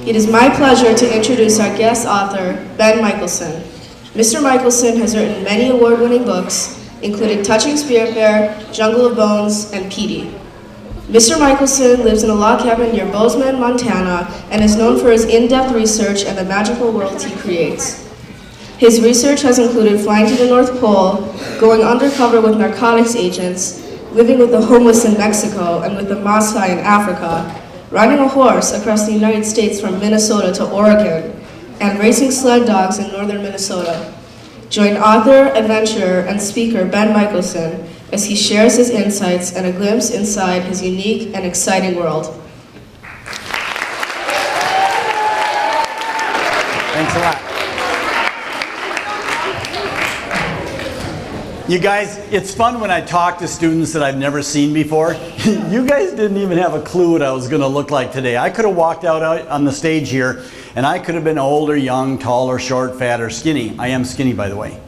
It is my pleasure to introduce our guest author, Ben Mikaelsen. Mr. Mikaelsen has written many award-winning books, including Touching Spirit Bear, Jungle of Bones, and Petey. Mr. Mikaelsen lives in a log cabin near Bozeman, Montana, and is known for his in-depth research and the magical worlds he creates. His research has included flying to the North Pole, going undercover with narcotics agents, living with the homeless in Mexico and with the Maasai in Africa, riding a horse across the United States from Minnesota to Oregon, and racing sled dogs in northern Minnesota. Join author, adventurer, and speaker Ben Mikaelsen as he shares his insights and a glimpse inside his unique and exciting world. Thanks a lot. You guys, it's fun when I talk to students that I've never seen before. You guys didn't even have a clue what I was going to look like today. I could have walked out on the stage here and I could have been old or young, tall or short, fat or skinny. I am skinny, by the way.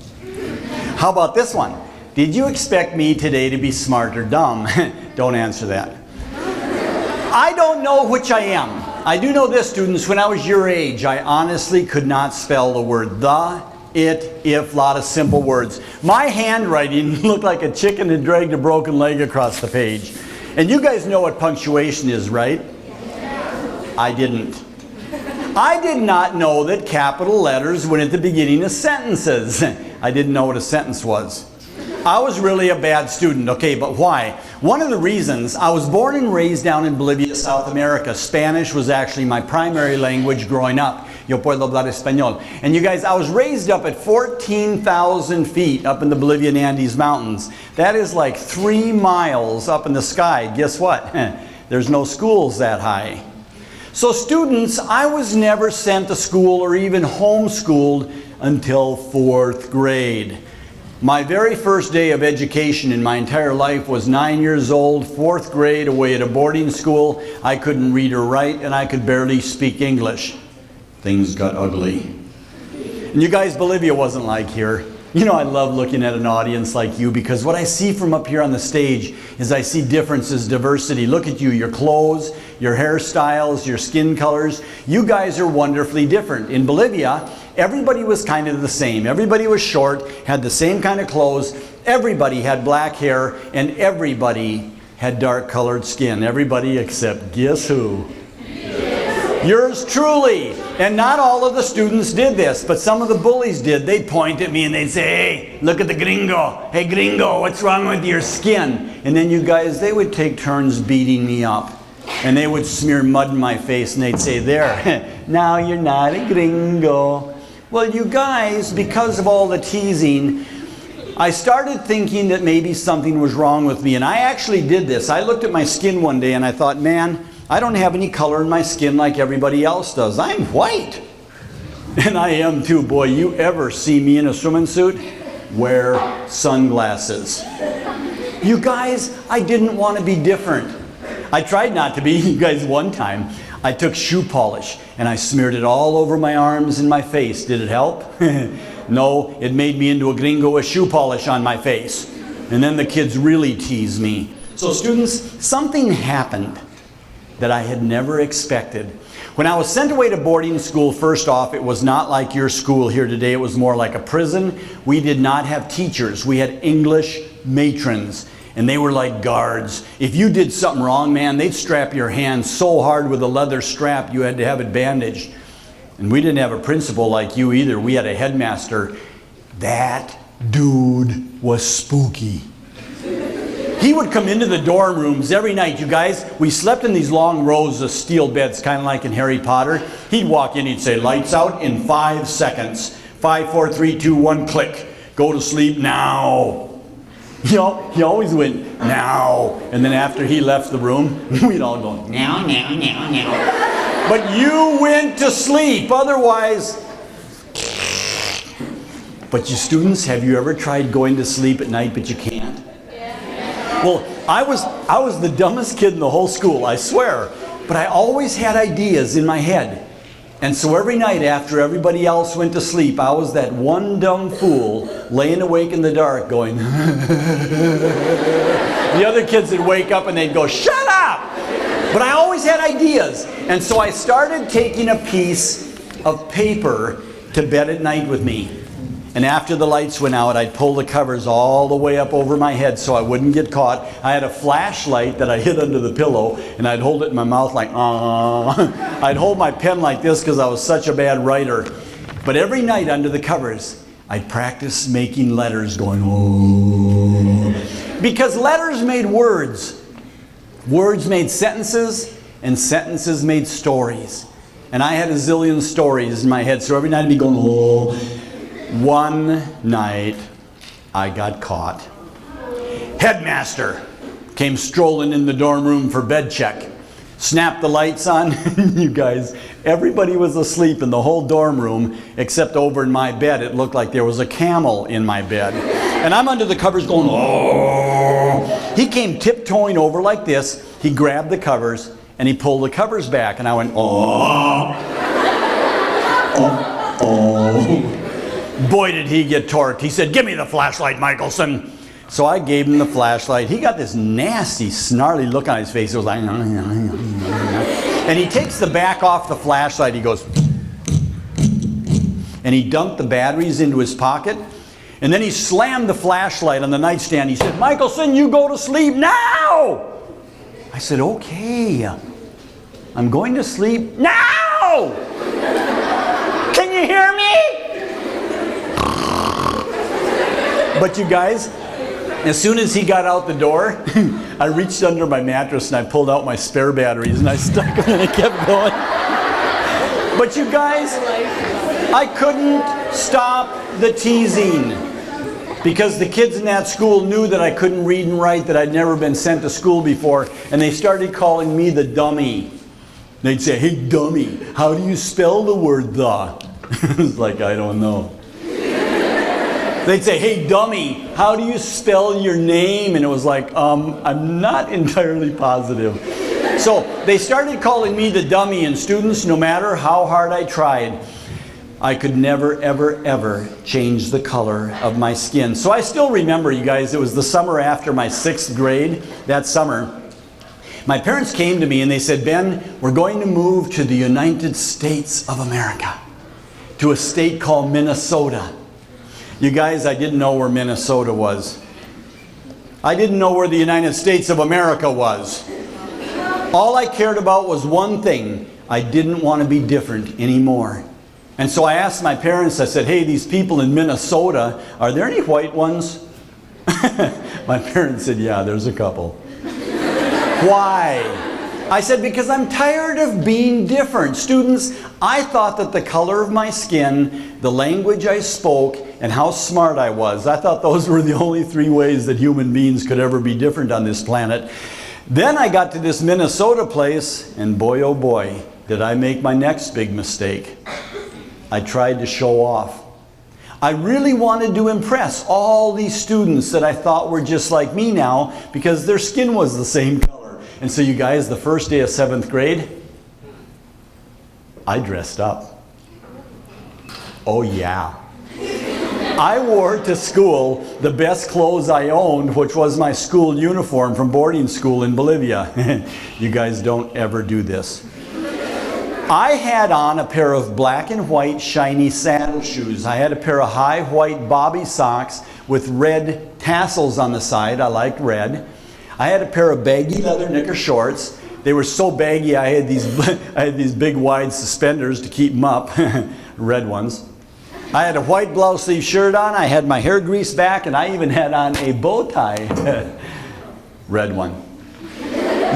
How about this one? Did you expect me today to be smart or dumb? Don't answer that. I don't know which I am. I do know this, students. When I was your age, I honestly could not spell the word the, it, if, a lot of simple words. My handwriting looked like a chicken had dragged a broken leg across the page. And you guys know what punctuation is, right? I didn't. I did not know that capital letters went at the beginning of sentences. I didn't know what a sentence was. I was really a bad student, okay, but why? One of the reasons, I was born and raised down in Bolivia, South America. Spanish was actually my primary language growing up. Yo puedo hablar español. And you guys, I was raised up at 14,000 feet up in the Bolivian Andes Mountains. That is like 3 miles up in the sky. Guess what? There's no schools that high. So students, I was never sent to school or even homeschooled until 4th grade. My very first day of education in my entire life was 9 years old, 4th grade, away at a boarding school. I couldn't read or write, and I could barely speak English. Things got ugly. And you guys, Bolivia wasn't like here. You know, I love looking at an audience like you because what I see from up here on the stage is I see differences, diversity. Look at you, your clothes, your hairstyles, your skin colors. You guys are wonderfully different. In Bolivia, everybody was kind of the same. Everybody was short, had the same kind of clothes. Everybody had black hair, and everybody had dark colored skin. Everybody except guess who? Yours truly. And not all of the students did this, but some of the bullies did. They'd point at me and they'd say, hey, look at the gringo. Hey, gringo, what's wrong with your skin? And then you guys, they would take turns beating me up. And they would smear mud in my face and they'd say, there, now you're not a gringo. Well, you guys, because of all the teasing, I started thinking that maybe something was wrong with me. And I actually did this. I looked at my skin one day and I thought, man, I don't have any color in my skin like everybody else does. I'm white. And I am too. Boy, you ever see me in a swimming suit? Wear sunglasses. You guys, I didn't want to be different. I tried not to be. You guys, one time, I took shoe polish and I smeared it all over my arms and my face. Did it help? No, it made me into a gringo with shoe polish on my face. And then the kids really teased me. So students, something happened that I had never expected. When I was sent away to boarding school, first off, it was not like your school here today. It was more like a prison. We did not have teachers. We had English matrons, and they were like guards. If you did something wrong, man, they'd strap your hand so hard with a leather strap you had to have it bandaged. And we didn't have a principal like you either. We had a headmaster. That dude was spooky. He would come into the dorm rooms every night, you guys. We slept in these long rows of steel beds, kind of like in Harry Potter. He'd walk in, he'd say, lights out in 5 seconds. 5, 4, 3, 2, 1, click. Go to sleep now. You know, he always went, now. And then after he left the room, we'd all go, now, now, now, now. But you went to sleep, otherwise. But you students, have you ever tried going to sleep at night but you can't? Well, I was the dumbest kid in the whole school, I swear. But I always had ideas in my head. And so every night after everybody else went to sleep, I was that one dumb fool laying awake in the dark going, The other kids would wake up and they'd go, shut up! But I always had ideas. And so I started taking a piece of paper to bed at night with me. And after the lights went out, I'd pull the covers all the way up over my head so I wouldn't get caught. I had a flashlight that I hid under the pillow, and I'd hold it in my mouth like, I'd hold my pen like this because I was such a bad writer. But every night under the covers, I'd practice making letters going, oh. Because letters made words. Words made sentences, and sentences made stories. And I had a zillion stories in my head, so every night I'd be going, oh. One night, I got caught. Headmaster came strolling in the dorm room for bed check. Snapped the lights on. You guys, everybody was asleep in the whole dorm room, except over in my bed. It looked like there was a camel in my bed. And I'm under the covers going, oh. He came tiptoeing over like this. He grabbed the covers, and he pulled the covers back. And I went, oh. Oh, oh. Boy, did he get torqued. He said, give me the flashlight, Mikaelsen. So I gave him the flashlight. He got this nasty, snarly look on his face. It was like, and he takes the back off the flashlight. He goes, and he dumped the batteries into his pocket. And then he slammed the flashlight on the nightstand. He said, Mikaelsen, you go to sleep now. I said, okay. I'm going to sleep now. Can you hear me? But you guys, as soon as he got out the door, I reached under my mattress and I pulled out my spare batteries and I stuck them and it kept going. But you guys, I couldn't stop the teasing because the kids in that school knew that I couldn't read and write, that I'd never been sent to school before, and they started calling me the dummy. They'd say, hey dummy, how do you spell the word the? It was like, I don't know. They'd say, hey dummy, how do you spell your name? And it was like, I'm not entirely positive. So they started calling me the dummy, and students, no matter how hard I tried, I could never, ever, ever change the color of my skin. So I still remember, you guys, it was the summer after my 6th grade, that summer. My parents came to me and they said, Ben, we're going to move to the United States of America, to a state called Minnesota. You guys, I didn't know where Minnesota was. I didn't know where the United States of America was. All I cared about was one thing. I didn't want to be different anymore. And so I asked my parents, I said, hey, these people in Minnesota, are there any white ones? My parents said, yeah, there's a couple. Why? I said, because I'm tired of being different. Students, I thought that the color of my skin, the language I spoke, and how smart I was, I thought those were the only 3 ways that human beings could ever be different on this planet. Then I got to this Minnesota place, and boy, oh boy, did I make my next big mistake. I tried to show off. I really wanted to impress all these students that I thought were just like me now, because their skin was the same color. And so you guys, the first day of 7th grade, I dressed up. Oh yeah. I wore to school the best clothes I owned, which was my school uniform from boarding school in Bolivia. You guys don't ever do this. I had on a pair of black and white shiny sandal shoes. I had a pair of high white bobby socks with red tassels on the side. I liked red. I had a pair of baggy leather knicker shorts. They were so baggy I had these big wide suspenders to keep them up, red ones. I had a white blouse sleeve shirt on. I had my hair greased back, and I even had on a bow tie, red one.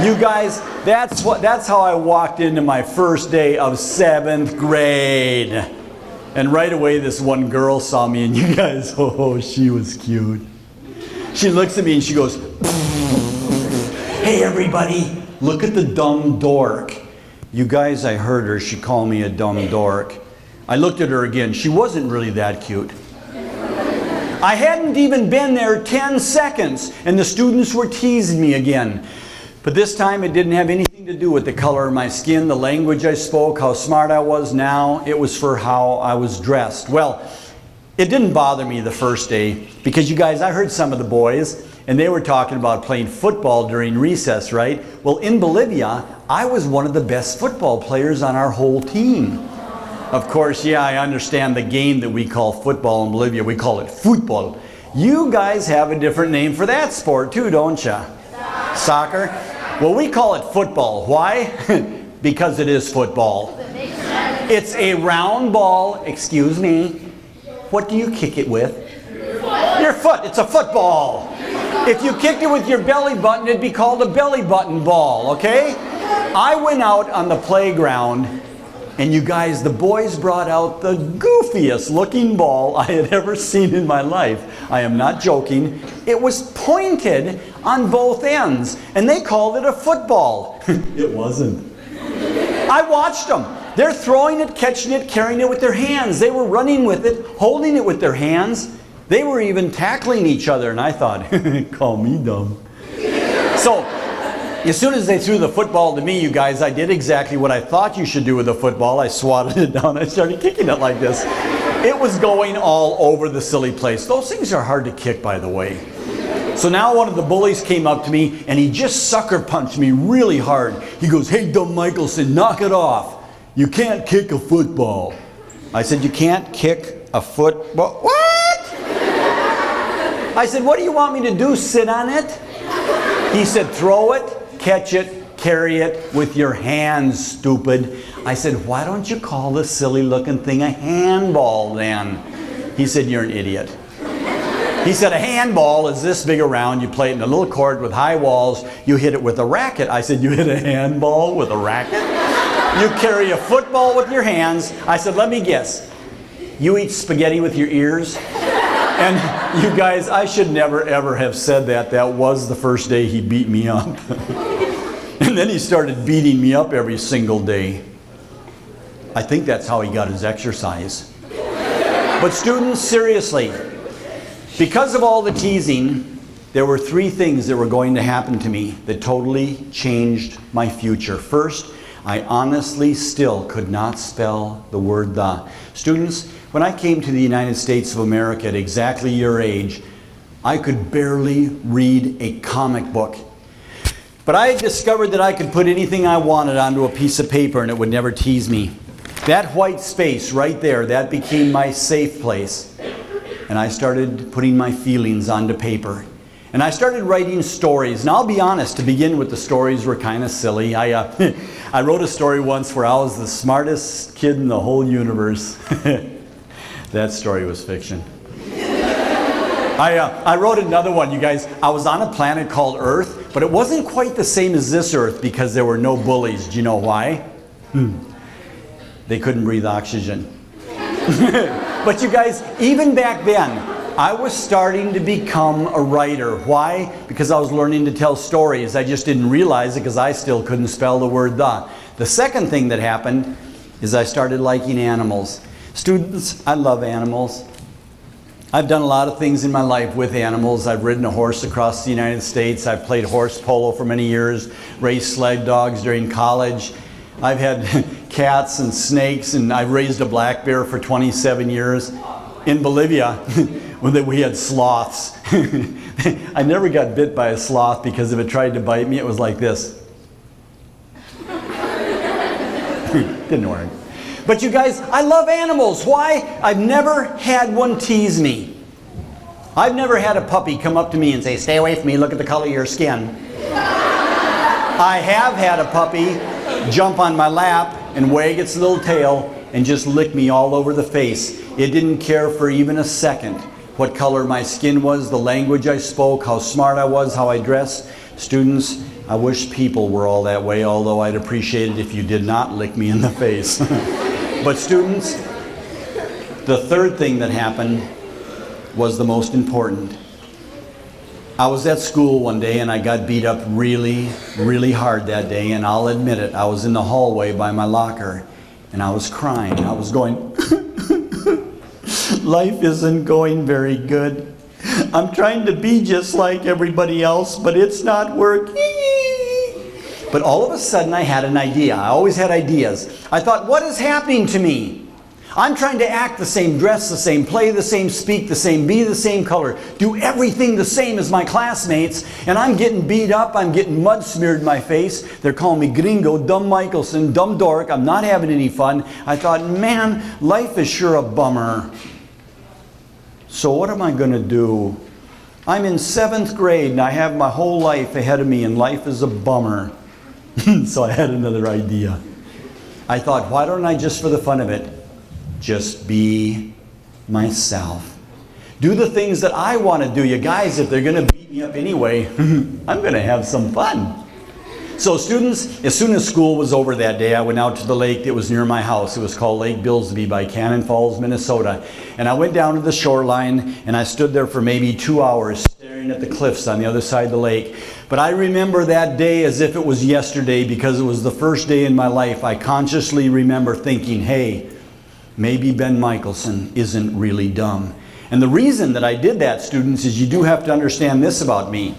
You guys, that's how I walked into my first day of 7th grade. And right away this one girl saw me, and you guys, oh, she was cute. She looks at me and she goes, hey everybody, look at the dumb dork. You guys, I heard her, she called me a dumb dork. I looked at her again, she wasn't really that cute. I hadn't even been there 10 seconds, and the students were teasing me again. But this time it didn't have anything to do with the color of my skin, the language I spoke, how smart I was now. It was for how I was dressed. Well, it didn't bother me the first day because, you guys, I heard some of the boys and they were talking about playing football during recess, right? Well, in Bolivia, I was one of the best football players on our whole team. Of course, yeah, I understand the game that we call football in Bolivia. We call it football. You guys have a different name for that sport too, don't you? Soccer? Well, we call it football. Why? Because it is football. It's a round ball, excuse me. What do you kick it with? Your foot. It's a football. If you kicked it with your belly button, it'd be called a belly button ball, okay? I went out on the playground, and you guys, the boys brought out the goofiest looking ball I had ever seen in my life. I am not joking. It was pointed on both ends, and they called it a football. It wasn't. I watched them. They're throwing it, catching it, carrying it with their hands. They were running with it, holding it with their hands. They were even tackling each other, and I thought, call me dumb. So, as soon as they threw the football to me, you guys, I did exactly what I thought you should do with a football. I swatted it down. I started kicking it like this. It was going all over the silly place. Those things are hard to kick, by the way. So now one of the bullies came up to me, and he just sucker punched me really hard. He goes, "Hey, dumb Mikaelsen, knock it off. You can't kick a football." I said, "You can't kick a football?" What? I said, "What do you want me to do, sit on it?" He said, "Throw it, catch it, carry it with your hands, stupid." I said, "Why don't you call this silly looking thing a handball then?" He said, "You're an idiot." He said, "A handball is this big around. You play it in a little court with high walls. You hit it with a racket." I said, "You hit a handball with a racket? You carry a football with your hands." I said, "Let me guess. You eat spaghetti with your ears?" And you guys, I should never ever have said that. That was the first day he beat me up. And then he started beating me up every single day. I think that's how he got his exercise. But students, seriously, because of all the teasing, there were three things that were going to happen to me that totally changed my future. First, I honestly still could not spell the word "the." Students, when I came to the United States of America at exactly your age, I could barely read a comic book. But I discovered that I could put anything I wanted onto a piece of paper and it would never tease me. That white space right there, that became my safe place. And I started putting my feelings onto paper. And I started writing stories. And I'll be honest, to begin with, the stories were kind of silly. I wrote a story once where I was the smartest kid in the whole universe. That story was fiction. I wrote another one, you guys. I was on a planet called Earth, but it wasn't quite the same as this Earth because there were no bullies. Do you know why? They couldn't breathe oxygen. But you guys, even back then, I was starting to become a writer. Why? Because I was learning to tell stories. I just didn't realize it because I still couldn't spell the word "the." The second thing that happened is I started liking animals. Students, I love animals. I've done a lot of things in my life with animals. I've ridden a horse across the United States. I've played horse polo for many years, raced sled dogs during college. I've had cats and snakes, and I've raised a black bear for 27 years. In Bolivia, we had sloths. I never got bit by a sloth because if it tried to bite me, it was like this. Didn't work. But you guys, I love animals. Why? I've never had one tease me. I've never had a puppy come up to me and say, "Stay away from me, look at the color of your skin." I have had a puppy jump on my lap and wag its little tail and just lick me all over the face. It didn't care for even a second what color my skin was, the language I spoke, how smart I was, how I dressed. Students, I wish people were all that way, although I'd appreciate it if you did not lick me in the face. But students, the third thing that happened was the most important. I was at school one day and I got beat up really, really hard that day, and I'll admit it, I was in the hallway by my locker and I was crying. I was going, life isn't going very good. I'm trying to be just like everybody else, but it's not working. But all of a sudden I had an idea. I always had ideas. I thought, what is happening to me? I'm trying to act the same, dress the same, play the same, speak the same, be the same color, do everything the same as my classmates, and I'm getting beat up, I'm getting mud smeared in my face. They're calling me gringo, dumb Mikaelsen, dumb dork, I'm not having any fun. I thought, man, life is sure a bummer. So what am I going to do? I'm in 7th grade and I have my whole life ahead of me and life is a bummer. So I had another idea. I thought, why don't I, just for the fun of it, just be myself. Do the things that I want to do. You guys, if they're going to beat me up anyway, I'm going to have some fun. So students, as soon as school was over that day, I went out to the lake that was near my house. It was called Lake Bilsby by Cannon Falls, Minnesota. And I went down to the shoreline and I stood there for maybe 2 hours staring at the cliffs on the other side of the lake. But I remember that day as if it was yesterday because it was the first day in my life. I consciously remember thinking, hey, maybe Ben Mikaelsen isn't really dumb. And the reason that I did that, students, is you do have to understand this about me.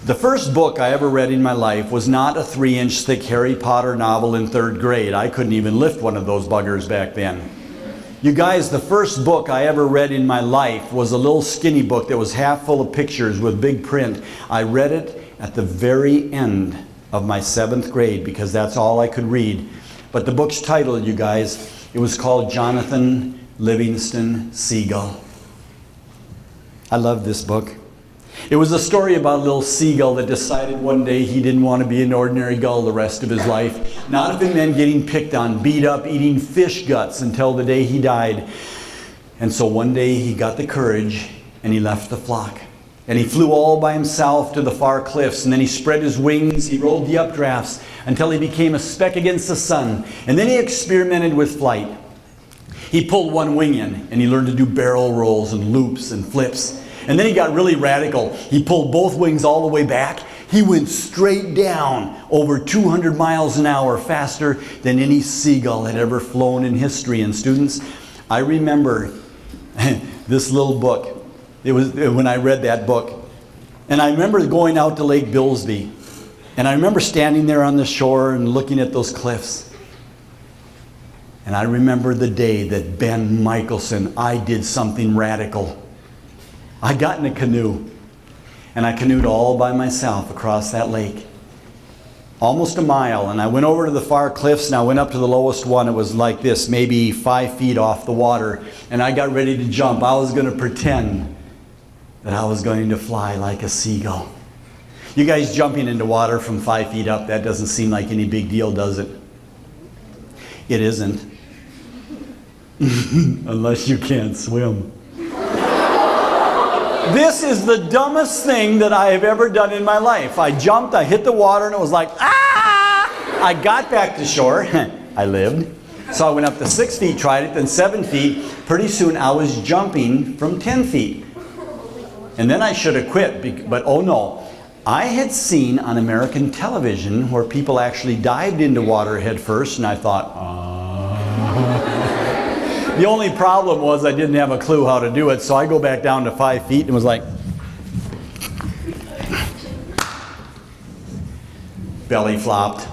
The first book I ever read in my life was not a 3-inch thick Harry Potter novel in 3rd grade. I couldn't even lift one of those buggers back then. You guys, the first book I ever read in my life was a little skinny book that was half full of pictures with big print. I read it at the very end of my 7th grade because that's all I could read. But the book's title, you guys, it was called Jonathan Livingston Seagull. I love this book. It was a story about a little seagull that decided one day he didn't want to be an ordinary gull the rest of his life. Not if it meant getting picked on, beat up, eating fish guts until the day he died. And so one day he got the courage and he left the flock. And he flew all by himself to the far cliffs, and then he spread his wings, he rode the updrafts until he became a speck against the sun. And then he experimented with flight. He pulled one wing in and he learned to do barrel rolls and loops and flips. And then he got really radical. He pulled both wings all the way back. He went straight down over 200 miles an hour, faster than any seagull had ever flown in history. And students, I remember this little book. It was when I read that book. And I remember going out to Lake Bilsby. And I remember standing there on the shore and looking at those cliffs. And I remember the day that Ben Mikaelsen, I did something radical. I got in a canoe, and I canoed all by myself across that lake, almost a mile, and I went over to the far cliffs, and I went up to the lowest one. It was like this, maybe 5 feet off the water, and I got ready to jump. I was going to pretend that I was going to fly like a seagull. You guys jumping into water from 5 feet up, that doesn't seem like any big deal, does it? It isn't. Unless you can't swim. This is the dumbest thing that I have ever done in my life. I jumped, I hit the water, and it was like, ah! I got back to shore. I lived. So I went up to 6 feet, tried it, then 7 feet. Pretty soon I was jumping from 10 feet. And then I should have quit, but oh no. I had seen on American television where people actually dived into water head first, and I thought, The only problem was I didn't have a clue how to do it, so I go back down to 5 feet and was like, belly flopped.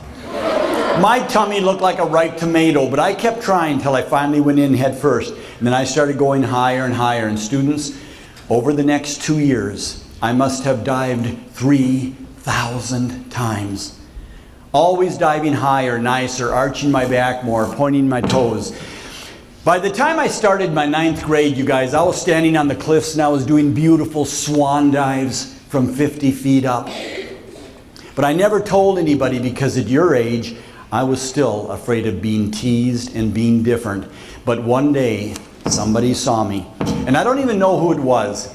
My tummy looked like a ripe tomato, but I kept trying until I finally went in head first. And then I started going higher and higher. And students, over the next 2 years, I must have dived 3,000 times. Always diving higher, nicer, arching my back more, pointing my toes. By the time I started my 9th grade, you guys, I was standing on the cliffs and I was doing beautiful swan dives from 50 feet up. But I never told anybody because at your age, I was still afraid of being teased and being different. But one day, somebody saw me. And I don't even know who it was.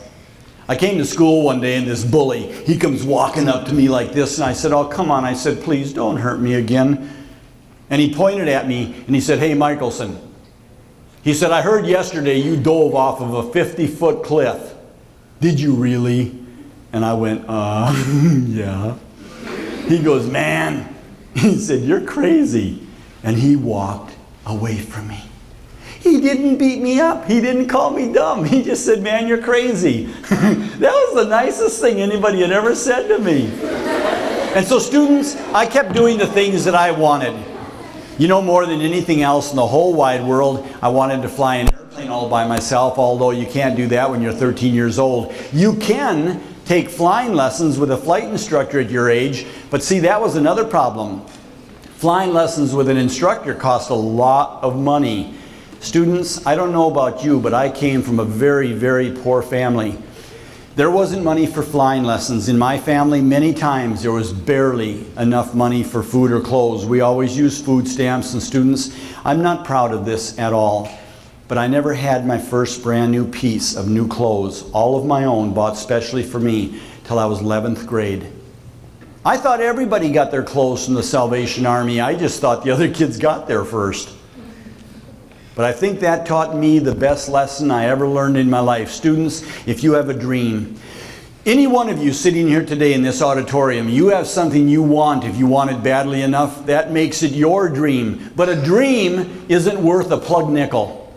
I came to school one day and this bully, he comes walking up to me like this. And I said, oh, come on. I said, please don't hurt me again. And he pointed at me and he said, hey, Mikaelsen. He said, I heard yesterday you dove off of a 50-foot cliff. Did you really? And I went, yeah. He goes, man. He said, you're crazy. And he walked away from me. He didn't beat me up. He didn't call me dumb. He just said, man, you're crazy. That was the nicest thing anybody had ever said to me. And so students, I kept doing the things that I wanted. You know, more than anything else in the whole wide world, I wanted to fly an airplane all by myself, although you can't do that when you're 13 years old. You can take flying lessons with a flight instructor at your age, but see, that was another problem. Flying lessons with an instructor cost a lot of money. Students, I don't know about you, but I came from a very, very poor family. There wasn't money for flying lessons. In my family, many times there was barely enough money for food or clothes. We always used food stamps, and students, I'm not proud of this at all, but I never had my first brand new piece of new clothes, all of my own, bought specially for me, till I was 11th grade. I thought everybody got their clothes from the Salvation Army. I just thought the other kids got there first. But I think that taught me the best lesson I ever learned in my life. Students, if you have a dream, any one of you sitting here today in this auditorium, you have something you want. If you want it badly enough, that makes it your dream. But a dream isn't worth a plug nickel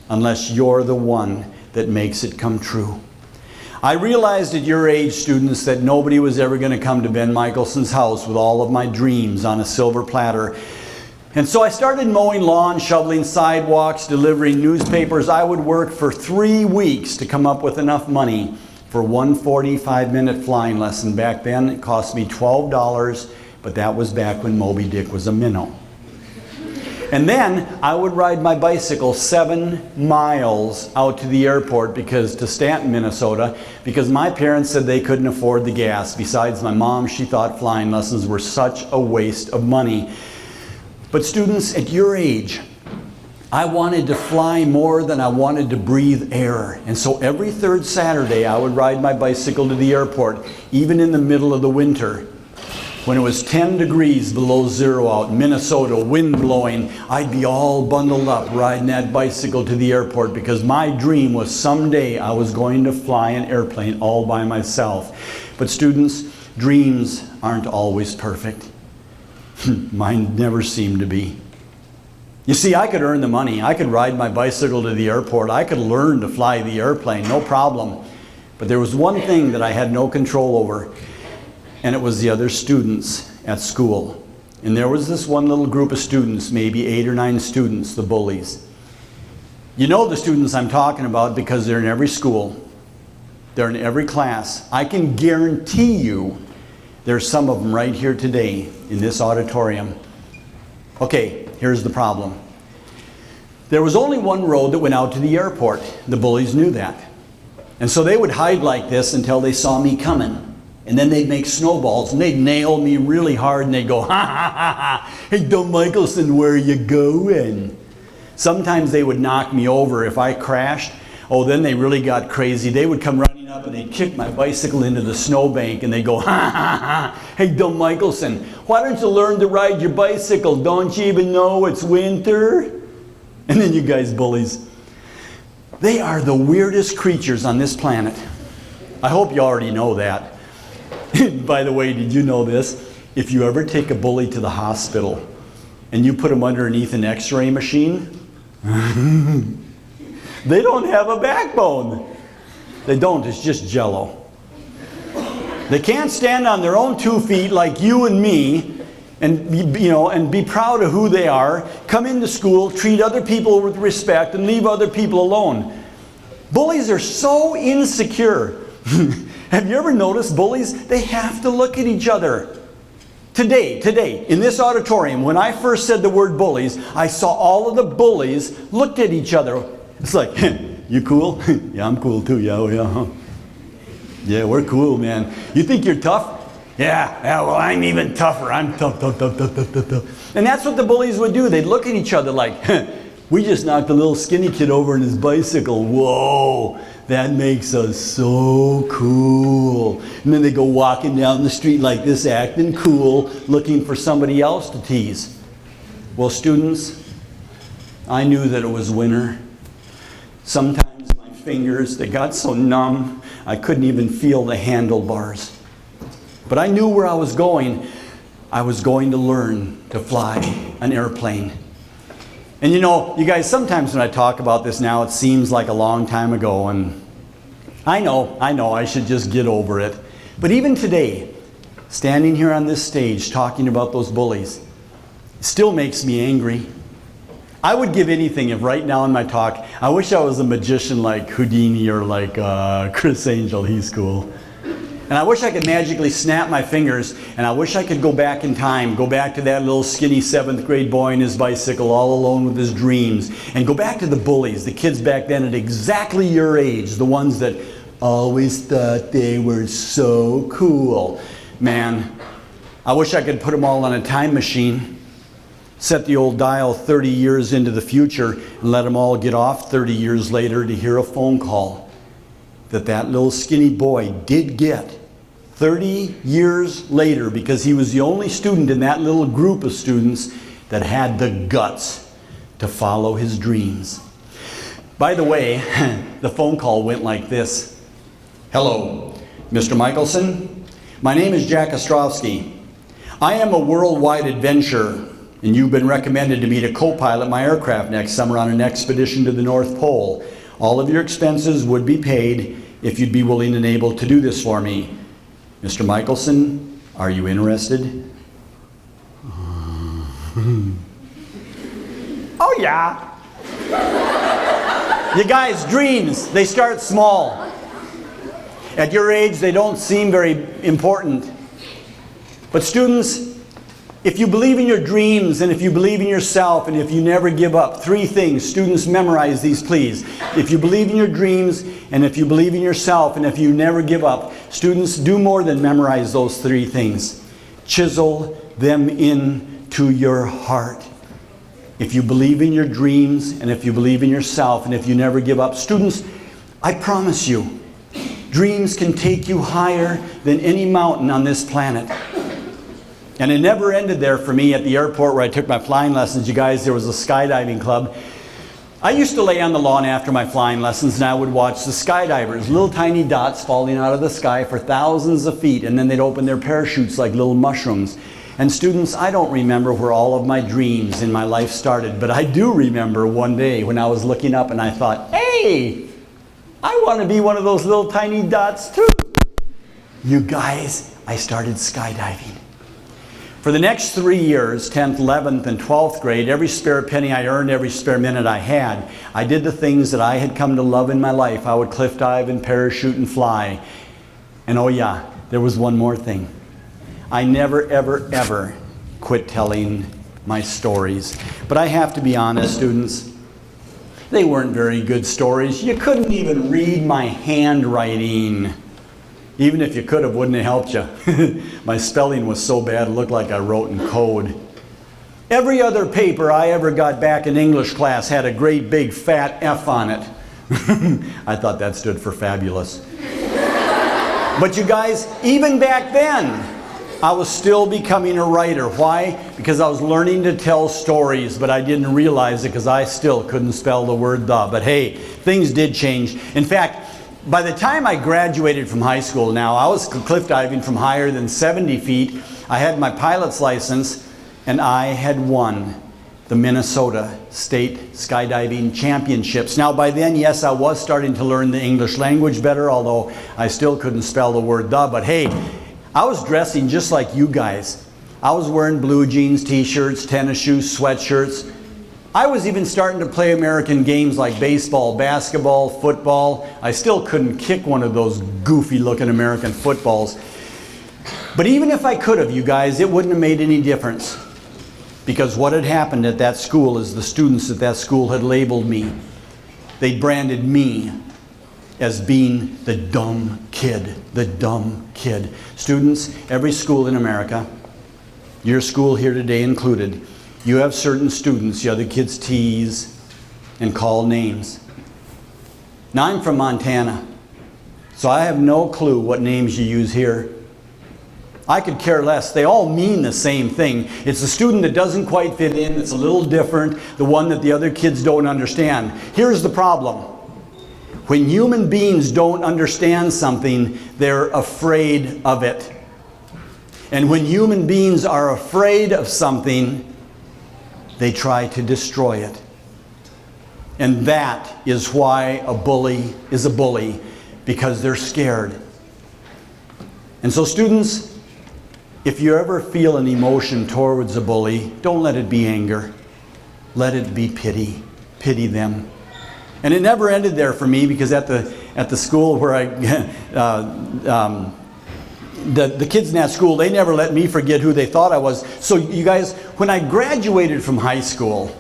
unless you're the one that makes it come true. I realized at your age, students, that nobody was ever going to come to Ben Mikaelsen's house with all of my dreams on a silver platter. And so I started mowing lawns, shoveling sidewalks, delivering newspapers. I would work for 3 weeks to come up with enough money for one 45-minute flying lesson. Back then, it cost me $12, but that was back when Moby Dick was a minnow. And then I would ride my bicycle 7 miles out to the airport to Stanton, Minnesota, because my parents said they couldn't afford the gas. Besides, my mom, she thought flying lessons were such a waste of money. But students, at your age, I wanted to fly more than I wanted to breathe air. And so every third Saturday, I would ride my bicycle to the airport, even in the middle of the winter. When it was 10 degrees below zero out in Minnesota, wind blowing, I'd be all bundled up riding that bicycle to the airport because my dream was someday I was going to fly an airplane all by myself. But students, dreams aren't always perfect. Mine never seemed to be. You see, I could earn the money. I could ride my bicycle to the airport. I could learn to fly the airplane, no problem. But there was one thing that I had no control over, and it was the other students at school. And there was this one little group of students, maybe 8 or 9 students, the bullies. You know the students I'm talking about because they're in every school. They're in every class. I can guarantee you there's some of them right here today in this auditorium. Okay, here's the problem. There was only one road that went out to the airport. The bullies knew that. And so they would hide like this until they saw me coming. And then they'd make snowballs and they'd nail me really hard and they'd go, ha ha ha ha, hey, Ben Mikaelsen, where are you going? Sometimes they would knock me over if I crashed. Oh, then they really got crazy. They would come running up and they'd kick my bicycle into the snowbank and they'd go, ha ha ha, hey, Ben Mikaelsen, why don't you learn to ride your bicycle? Don't you even know it's winter? And then you guys bullies. They are the weirdest creatures on this planet. I hope you already know that. By the way, did you know this? If you ever take a bully to the hospital and you put them underneath an x-ray machine, they don't have a backbone. They don't, it's just jello. They can't stand on their own 2 feet like you and me and be proud of who they are, come into school, treat other people with respect, and leave other people alone. Bullies are so insecure. Have you ever noticed bullies? They have to look at each other. Today, in this auditorium, when I first said the word bullies, I saw all of the bullies looked at each other. It's like, you cool? Yeah, I'm cool too. Yeah. Yeah, we're cool, man. You think you're tough? Yeah, well, I'm even tougher. I'm tough. And that's what the bullies would do. They'd look at each other like, we just knocked a little skinny kid over in his bicycle. Whoa, that makes us so cool. And then they go walking down the street like this, acting cool, looking for somebody else to tease. Well, students, I knew that it was winter. Sometimes my fingers, they got so numb, I couldn't even feel the handlebars. But I knew where I was going. I was going to learn to fly an airplane. And you know, you guys, sometimes when I talk about this now, it seems like a long time ago, and I know, I should just get over it. But even today, standing here on this stage talking about those bullies, still makes me angry. I would give anything if right now in my talk, I wish I was a magician like Houdini or like Chris Angel, he's cool. And I wish I could magically snap my fingers, and I wish I could go back in time, go back to that little skinny 7th grade boy on his bicycle all alone with his dreams, and go back to the bullies, the kids back then at exactly your age, the ones that always thought they were so cool. Man, I wish I could put them all on a time machine, set the old dial 30 years into the future, and let them all get off 30 years later to hear a phone call that little skinny boy did get 30 years later, because he was the only student in that little group of students that had the guts to follow his dreams. By the way, the phone call went like this. Hello, Mr. Mikaelsen. My name is Jack Ostrovsky. I am a worldwide adventurer, and you've been recommended to me to co-pilot my aircraft next summer on an expedition to the North Pole. All of your expenses would be paid if you'd be willing and able to do this for me. Mr. Mikaelsen, are you interested? Oh yeah. You guys, dreams, they start small. At your age, they don't seem very important. But students, if you believe in your dreams, and if you believe in yourself, and if you never give up, 3 things. Students, memorize these, please. If you believe in your dreams, and if you believe in yourself, and if you never give up, students, do more than memorize those 3 things. Chisel them into your heart. If you believe in your dreams, and if you believe in yourself, and if you never give up, students, I promise you, dreams can take you higher than any mountain on this planet. And it never ended there for me at the airport where I took my flying lessons. You guys, there was a skydiving club. I used to lay on the lawn after my flying lessons, and I would watch the skydivers, little tiny dots falling out of the sky for thousands of feet, and then they'd open their parachutes like little mushrooms. And students, I don't remember where all of my dreams in my life started, but I do remember one day when I was looking up and I thought, hey, I want to be one of those little tiny dots too. You guys, I started skydiving. For the next 3 years, 10th, 11th, and 12th grade, every spare penny I earned, every spare minute I had, I did the things that I had come to love in my life. I would cliff dive and parachute and fly. And oh yeah, there was one more thing. I never, ever, ever quit telling my stories. But I have to be honest, students, they weren't very good stories. You couldn't even read my handwriting. Even if you could have, wouldn't have helped you. My spelling was so bad it looked like I wrote in code. Every other paper I ever got back in English class had a great big fat F on it. I thought that stood for fabulous. But you guys, even back then, I was still becoming a writer. Why? Because I was learning to tell stories, but I didn't realize it because I still couldn't spell the word the. But hey, things did change. In fact, by the time I graduated from high school now, I was cliff diving from higher than 70 feet. I had my pilot's license, and I had won the Minnesota State Skydiving Championships. Now by then, yes, I was starting to learn the English language better, although I still couldn't spell the word the. But hey, I was dressing just like you guys. I was wearing blue jeans, t-shirts, tennis shoes, sweatshirts. I was even starting to play American games like baseball, basketball, football. I still couldn't kick one of those goofy looking American footballs. But even if I could have, you guys, it wouldn't have made any difference. Because what had happened at that school is the students at that school had labeled me. They branded me as being the dumb kid, the dumb kid. Students, every school in America, your school here today included, you have certain students the other kids tease and call names. Now I'm from Montana, so I have no clue what names you use here. I could care less. They all mean the same thing. It's the student that doesn't quite fit in, that's a little different, the one that the other kids don't understand. Here's the problem. When human beings don't understand something, they're afraid of it. And when human beings are afraid of something, they try to destroy it. And that is why a bully is a bully, because they're scared. And so students, If you ever feel an emotion towards a bully, don't let it be anger. Let it be pity. Pity them. And it never ended there for me, because at the school where the kids in that school, they never let me forget who they thought I was. So you guys, when I graduated from high school,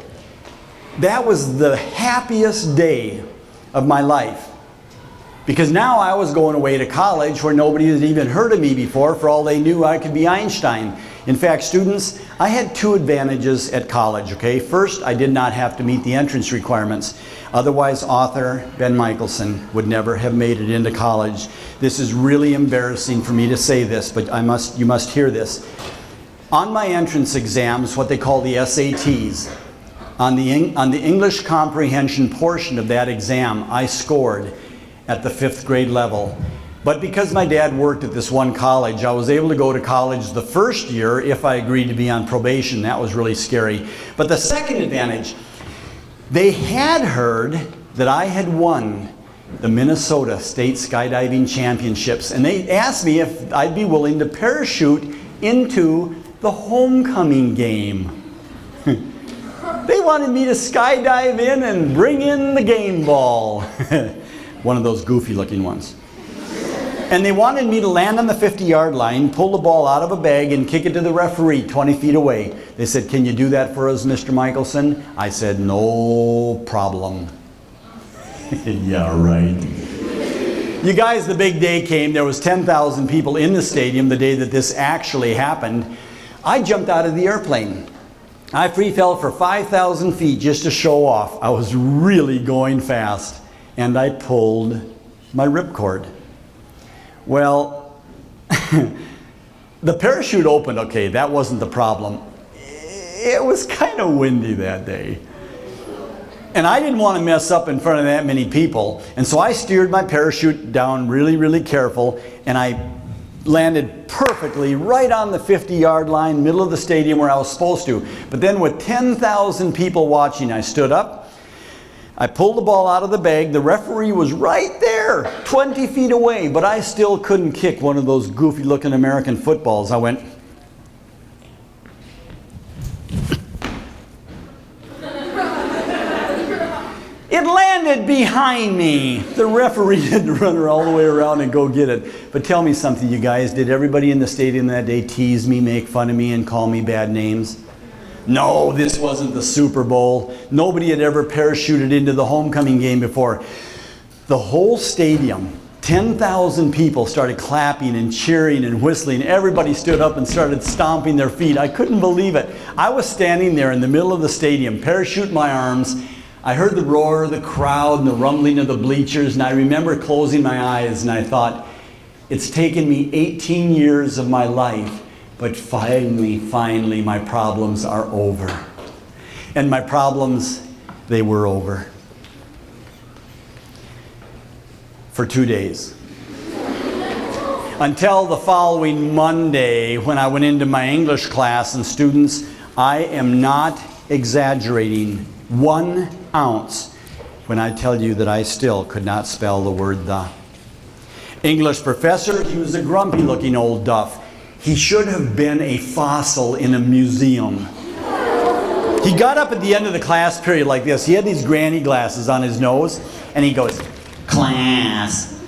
that was the happiest day of my life. Because now I was going away to college where nobody had even heard of me before. For all they knew, I could be Einstein. In fact, students, I had two advantages at college, okay? First, I did not have to meet the entrance requirements. Otherwise, author Ben Mikaelsen would never have made it into college. This is really embarrassing for me to say this, but you must hear this. On my entrance exams, what they call the SATs, on the English comprehension portion of that exam, I scored at the 5th grade level. But because my dad worked at this one college, I was able to go to college the first year if I agreed to be on probation. That was really scary. But the second advantage, they had heard that I had won the Minnesota State Skydiving Championships, and they asked me if I'd be willing to parachute into the homecoming game. They wanted me to skydive in and bring in the game ball. One of those goofy looking ones. And they wanted me to land on the 50-yard line, pull the ball out of a bag, and kick it to the referee 20 feet away. They said, "Can you do that for us, Mr. Mikaelsen?" I said, "No problem." Yeah, right. You guys, the big day came. There was 10,000 people in the stadium the day that this actually happened. I jumped out of the airplane. I free fell for 5,000 feet just to show off. I was really going fast. And I pulled my ripcord. Well, the parachute opened okay, that wasn't the problem. It was kind of windy that day. And I didn't want to mess up in front of that many people. And so I steered my parachute down really, really careful, and I landed perfectly right on the 50-yard line, middle of the stadium where I was supposed to. But then with 10,000 people watching, I stood up. I pulled the ball out of the bag. The referee was right there, 20 feet away, but I still couldn't kick one of those goofy-looking American footballs. I went. It landed behind me. The referee had to run her all the way around and go get it. But tell me something, you guys. Did everybody in the stadium that day tease me, make fun of me, and call me bad names? No, this wasn't the Super Bowl. Nobody had ever parachuted into the homecoming game before. The whole stadium, 10,000 people started clapping and cheering and whistling. Everybody stood up and started stomping their feet. I couldn't believe it. I was standing there in the middle of the stadium, parachute in my arms. I heard the roar of the crowd and the rumbling of the bleachers, and I remember closing my eyes and I thought, it's taken me 18 years of my life, but finally, my problems are over. And my problems, they were over. For 2 days. Until the following Monday, when I went into my English class, and students, I am not exaggerating 1 ounce when I tell you that I still could not spell the word the. English professor, he was a grumpy looking old duff. He should have been a fossil in a museum. He got up at the end of the class period like this. He had these granny glasses on his nose, and he goes, "Class,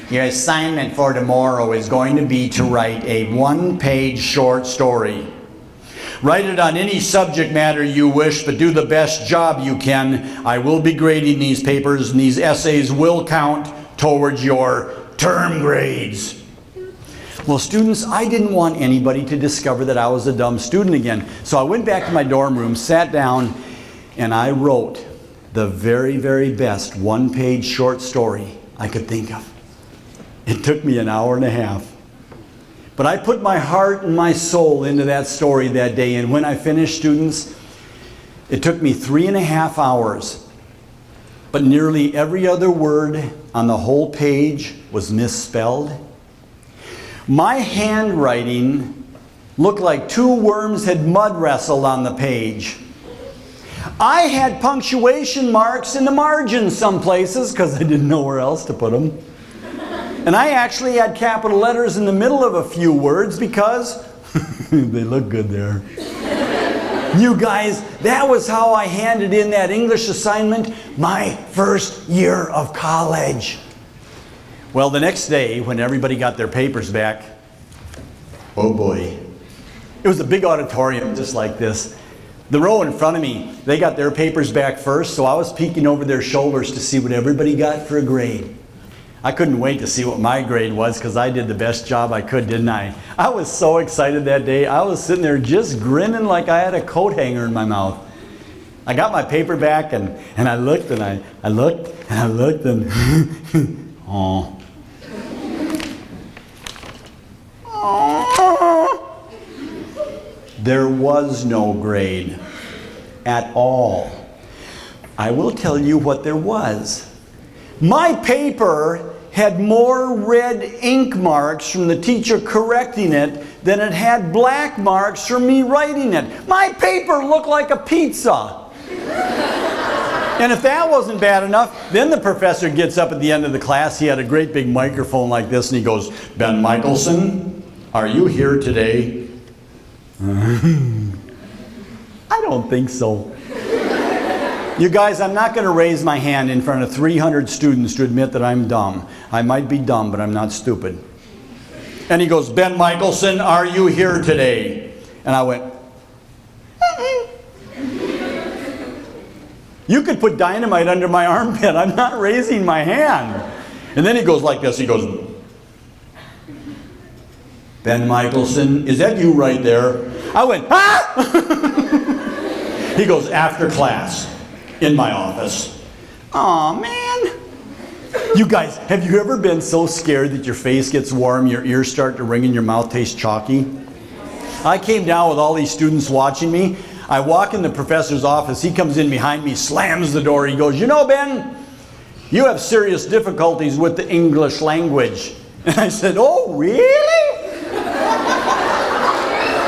your assignment for tomorrow is going to be to write a 1-page short story. Write it on any subject matter you wish, but do the best job you can. I will be grading these papers, and these essays will count towards your term grades." Well, students, I didn't want anybody to discover that I was a dumb student again. So I went back to my dorm room, sat down, and I wrote the very, very best 1-page short story I could think of. It took me an hour and a half. But I put my heart and my soul into that story that day, and when I finished, students, it took me 3.5 hours. But nearly every other word on the whole page was misspelled. My handwriting looked like 2 worms had mud wrestled on the page. I had punctuation marks in the margins some places because I didn't know where else to put them. And I actually had capital letters in the middle of a few words because, They look good there. You guys, that was how I handed in that English assignment my first year of college. Well, the next day, when everybody got their papers back, oh boy. It was a big auditorium just like this. The row in front of me, they got their papers back first, so I was peeking over their shoulders to see what everybody got for a grade. I couldn't wait to see what my grade was because I did the best job I could, didn't I? I was so excited that day. I was sitting there just grinning like I had a coat hanger in my mouth. I got my paper back and I looked and I looked and I looked and oh. There was no grade at all. I will tell you what there was. My paper had more red ink marks from the teacher correcting it than it had black marks from me writing it. My paper looked like a pizza. And if that wasn't bad enough, then the professor gets up at the end of the class. He had a great big microphone like this and he goes, "Ben Mikaelsen, are you here today?" I don't think so. You guys, I'm not going to raise my hand in front of 300 students to admit that I'm dumb. I might be dumb, but I'm not stupid. And he goes, "Ben Mikaelsen, are you here today?" And I went, You could put dynamite under my armpit. I'm not raising my hand. And then he goes like this. He goes, "Ben Mikaelsen, is that you right there?" I went, "Ah!" He goes, "After class, in my office." Aw, man. You guys, have you ever been so scared that your face gets warm, your ears start to ring, and your mouth tastes chalky? I came down with all these students watching me. I walk in the professor's office. He comes in behind me, slams the door. He goes, "You know, Ben, you have serious difficulties with the English language." And I said, "Oh, really?"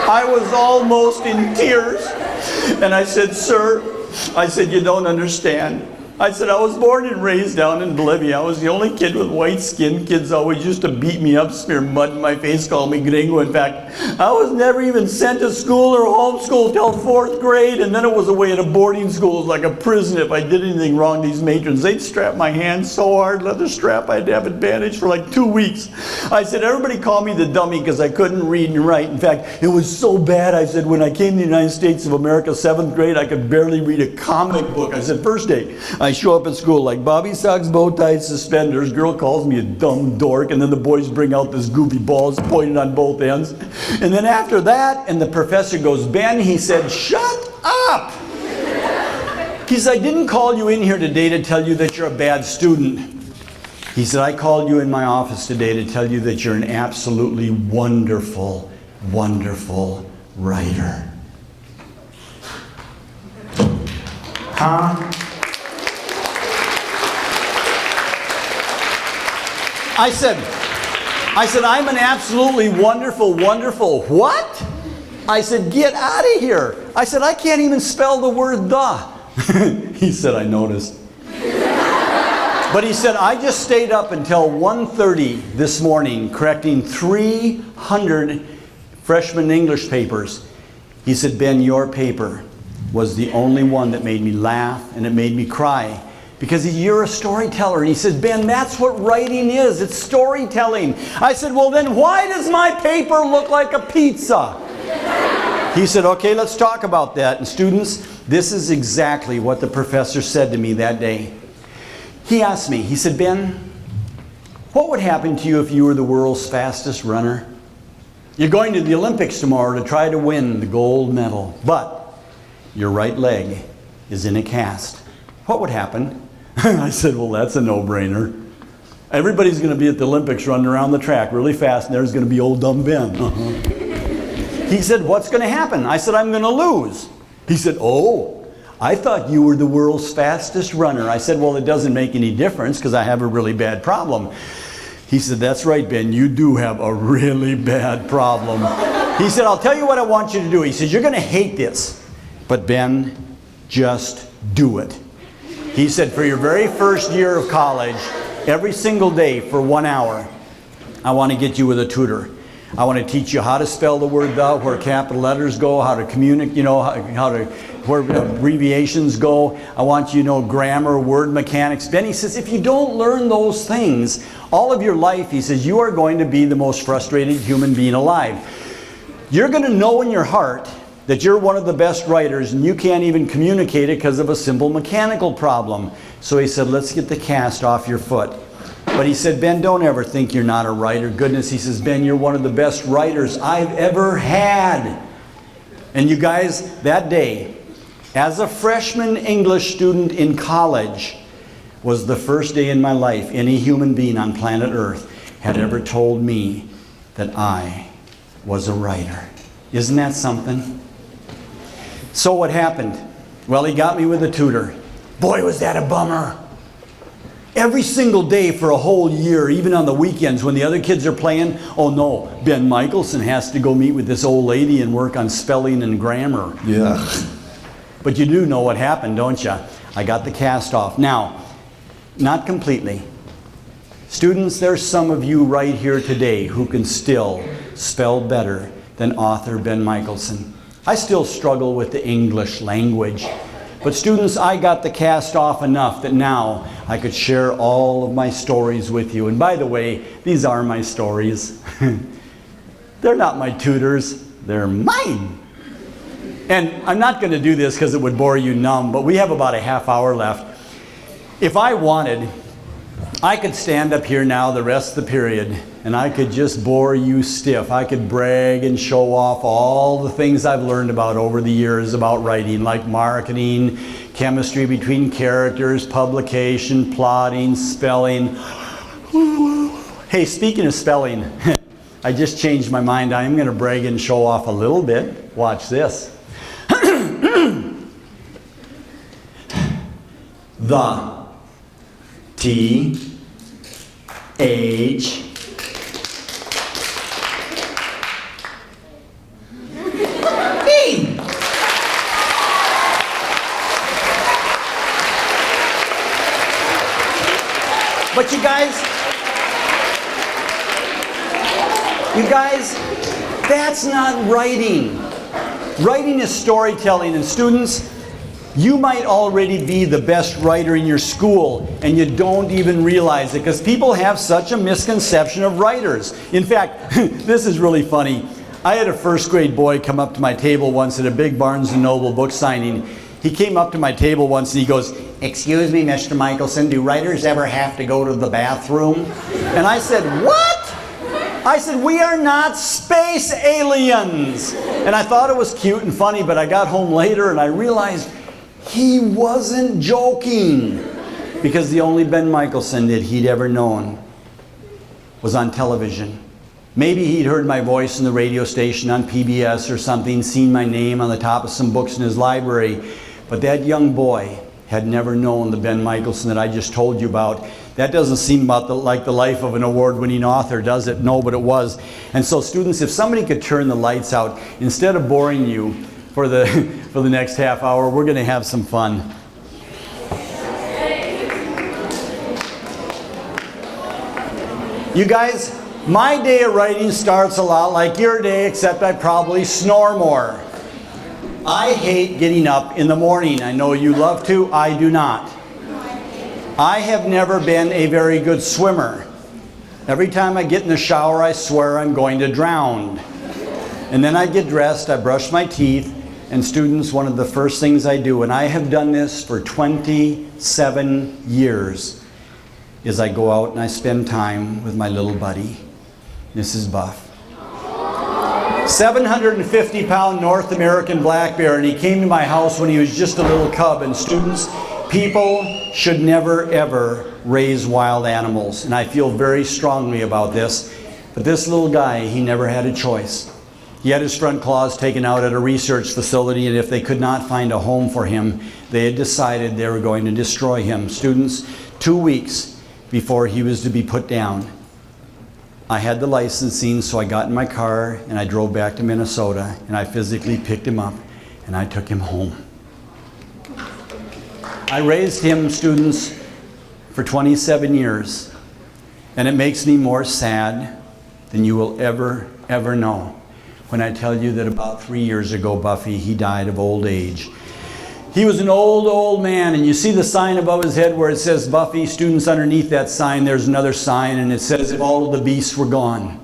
I was almost in tears. And I said, "Sir," I said, "you don't understand." I said, "I was born and raised down in Bolivia. I was the only kid with white skin. Kids always used to beat me up, smear mud in my face, call me gringo. In fact, I was never even sent to school or homeschooled till 4th grade, and then it was away at a boarding school. It was like a prison. If I did anything wrong, these matrons, they'd strap my hands so hard, leather strap, I had to have it bandaged for like 2 weeks." I said, "Everybody called me the dummy because I couldn't read and write. In fact, it was so bad," I said, "when I came to the United States of America, 7th grade, I could barely read a comic book." I said, "First day, I show up at school like bobby socks, bow ties, suspenders. Girl calls me a dumb dork, and then the boys bring out this goofy balls pointed on both ends. And then after that, and the professor goes, 'Ben,' he said, 'shut up.' He said, 'I didn't call you in here today to tell you that you're a bad student.' He said, 'I called you in my office today to tell you that you're an absolutely wonderful, wonderful writer.'" Huh? I said, "I'm an absolutely wonderful, wonderful what?" I said, "Get out of here." I said, "I can't even spell the word the." He said, "I noticed." But he said, "I just stayed up until 1:30 this morning correcting 300 freshman English papers." He said, "Ben, your paper was the only one that made me laugh and it made me cry. Because you're a storyteller." And he said, "Ben, that's what writing is. It's storytelling." I said, "Well, then why does my paper look like a pizza?" He said, "Okay, let's talk about that." And students, this is exactly what the professor said to me that day. He asked me, he said, "Ben, what would happen to you if you were the world's fastest runner? You're going to the Olympics tomorrow to try to win the gold medal, but your right leg is in a cast. What would happen?" I said, "Well, that's a no-brainer. Everybody's going to be at the Olympics running around the track really fast, and there's going to be old dumb Ben." He said, "What's going to happen?" I said, "I'm going to lose." He said, "Oh, I thought you were the world's fastest runner." I said, "Well, it doesn't make any difference because I have a really bad problem." He said, "That's right, Ben, you do have a really bad problem." He said, "I'll tell you what I want you to do." He said, "You're going to hate this, but Ben, just do it." He said, "For your very first year of college, every single day for 1 hour, I want to get you with a tutor. I want to teach you how to spell the word thou, where capital letters go, how to communicate, you know, where abbreviations go. I want you to know grammar, word mechanics. Benny says, if you don't learn those things, all of your life, he says, you are going to be the most frustrated human being alive. You're going to know in your heart that you're one of the best writers and you can't even communicate it because of a simple mechanical problem. So he said, let's get the cast off your foot. But he said, Ben, don't ever think you're not a writer. Goodness, he says, Ben, you're one of the best writers I've ever had. And you guys, that day, as a freshman English student in college, was the first day in my life any human being on planet Earth had ever told me that I was a writer. Isn't that something? So what happened? Well, he got me with a tutor. Boy, was that a bummer. Every single day for a whole year, even on the weekends when the other kids are playing, oh no, Ben Mikaelsen has to go meet with this old lady and work on spelling and grammar. Yeah. But you do know what happened, don't you? I got the cast off. Now, not completely. Students, there's some of you right here today who can still spell better than author Ben Mikaelsen. I still struggle with the English language. But students, I got the cast off enough that now I could share all of my stories with you. And by the way, these are my stories. They're not my tutors, they're mine. And I'm not going to do this because it would bore you numb, but we have about a half hour left. If I wanted, I could stand up here now the rest of the period and I could just bore you stiff. I could brag and show off all the things I've learned about over the years about writing, like marketing, chemistry between characters, publication, plotting, spelling. Hey, speaking of spelling, I just changed my mind. I am going to brag and show off a little bit. Watch this. The T H E. But you guys, that's not writing. Writing is storytelling, and students, you might already be the best writer in your school and you don't even realize it because people have such a misconception of writers. In fact, this is really funny. I had a first grade boy come up to my table once at a big Barnes & Noble book signing. He came up to my table once and he goes, "Excuse me, Mr. Mikaelsen, do writers ever have to go to the bathroom?" And I said, "What?" I said, "We are not space aliens." And I thought it was cute and funny, but I got home later and I realized he wasn't joking, because the only Ben Mikaelsen that he'd ever known was on television. Maybe he'd heard my voice in the radio station on PBS or something, seen my name on the top of some books in his library, but that young boy had never known the Ben Mikaelsen that I just told you about. That doesn't seem like the life of an award-winning author, does it? No, but it was. And so students, if somebody could turn the lights out, instead of boring you for the next half hour, we're going to have some fun. You guys, my day of writing starts a lot like your day, except I probably snore more. I hate getting up in the morning. I know you love to, I do not. I have never been a very good swimmer. Every time I get in the shower, I swear I'm going to drown. And then I get dressed, I brush my teeth, and students, one of the first things I do, and I have done this for 27 years, is I go out and I spend time with my little buddy, Mrs. Buff. 750-pound North American black bear, and he came to my house when he was just a little cub. And students, people should never ever raise wild animals, and I feel very strongly about this. But this little guy, he never had a choice. He had his front claws taken out at a research facility, and if they could not find a home for him, they had decided they were going to destroy him. Students, 2 weeks before he was to be put down, I had the licensing, so I got in my car and I drove back to Minnesota, and I physically picked him up and I took him home. I raised him, students, for 27 years, and it makes me more sad than you will ever know when I tell you that about 3 years ago, Buffy, he died of old age. He was an old man, and you see the sign above his head where it says Buffy. Students, underneath that sign there's another sign, and it says, if all of the beasts were gone,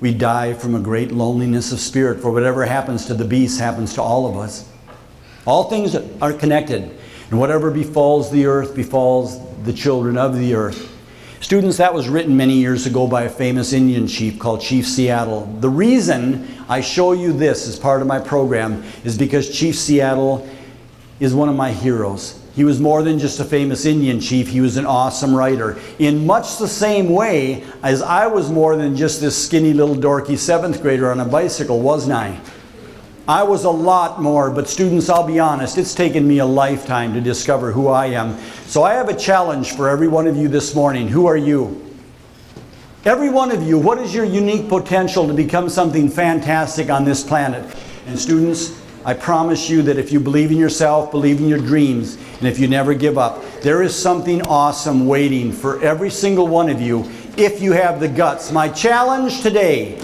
we die from a great loneliness of spirit, for whatever happens to the beasts happens to all of us. All things are connected, and whatever befalls the earth befalls the children of the earth. Students, that was written many years ago by a famous Indian chief called Chief Seattle. The reason I show you this as part of my program is because Chief Seattle is one of my heroes. He was more than just a famous Indian chief, he was an awesome writer. In much the same way as I was more than just this skinny little dorky 7th grader on a bicycle, wasn't I? I was a lot more, but students, I'll be honest, it's taken me a lifetime to discover who I am. So I have a challenge for every one of you this morning. Who are you? Every one of you, what is your unique potential to become something fantastic on this planet? And students, I promise you that if you believe in yourself, believe in your dreams, and if you never give up, there is something awesome waiting for every single one of you if you have the guts. My challenge today,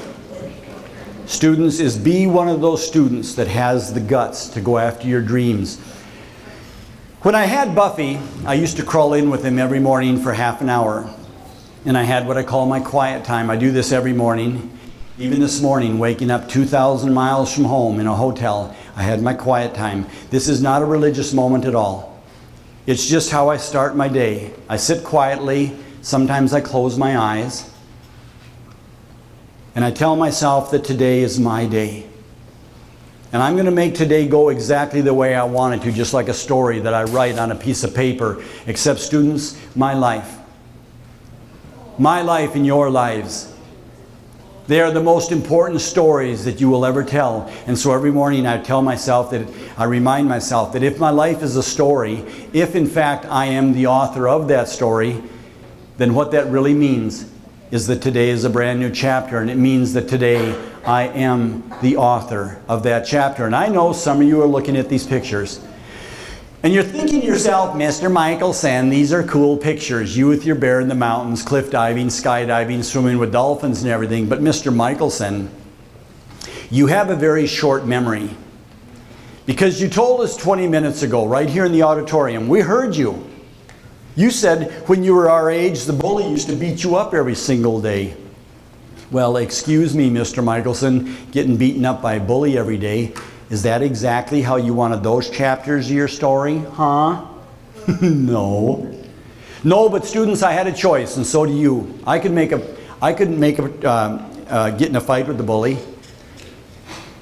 students, is be one of those students that has the guts to go after your dreams. When I had Buffy, I used to crawl in with him every morning for half an hour. And I had what I call my quiet time. I do this every morning. Even this morning, waking up 2,000 miles from home in a hotel, I had my quiet time. This is not a religious moment at all. It's just how I start my day. I sit quietly. Sometimes I close my eyes. And I tell myself that today is my day. And I'm going to make today go exactly the way I want it to, just like a story that I write on a piece of paper. Except, students, my life. My life and your lives. They are the most important stories that you will ever tell. And so every morning I remind myself that if my life is a story, if in fact I am the author of that story, then what that really means is that today is a brand new chapter, and it means that today I am the author of that chapter. And I know some of you are looking at these pictures, and you're thinking to yourself, Mr. Mikaelsen, these are cool pictures. You with your bear in the mountains, cliff diving, skydiving, swimming with dolphins and everything. But Mr. Mikaelsen, you have a very short memory. Because you told us 20 minutes ago, right here in the auditorium, we heard you. You said when you were our age, the bully used to beat you up every single day. Well, excuse me, Mr. Mikaelsen, getting beaten up by a bully every day. Is that exactly how you wanted those chapters of your story? Huh? No. No, but students, I had a choice, and so do you. I could get in a fight with the bully.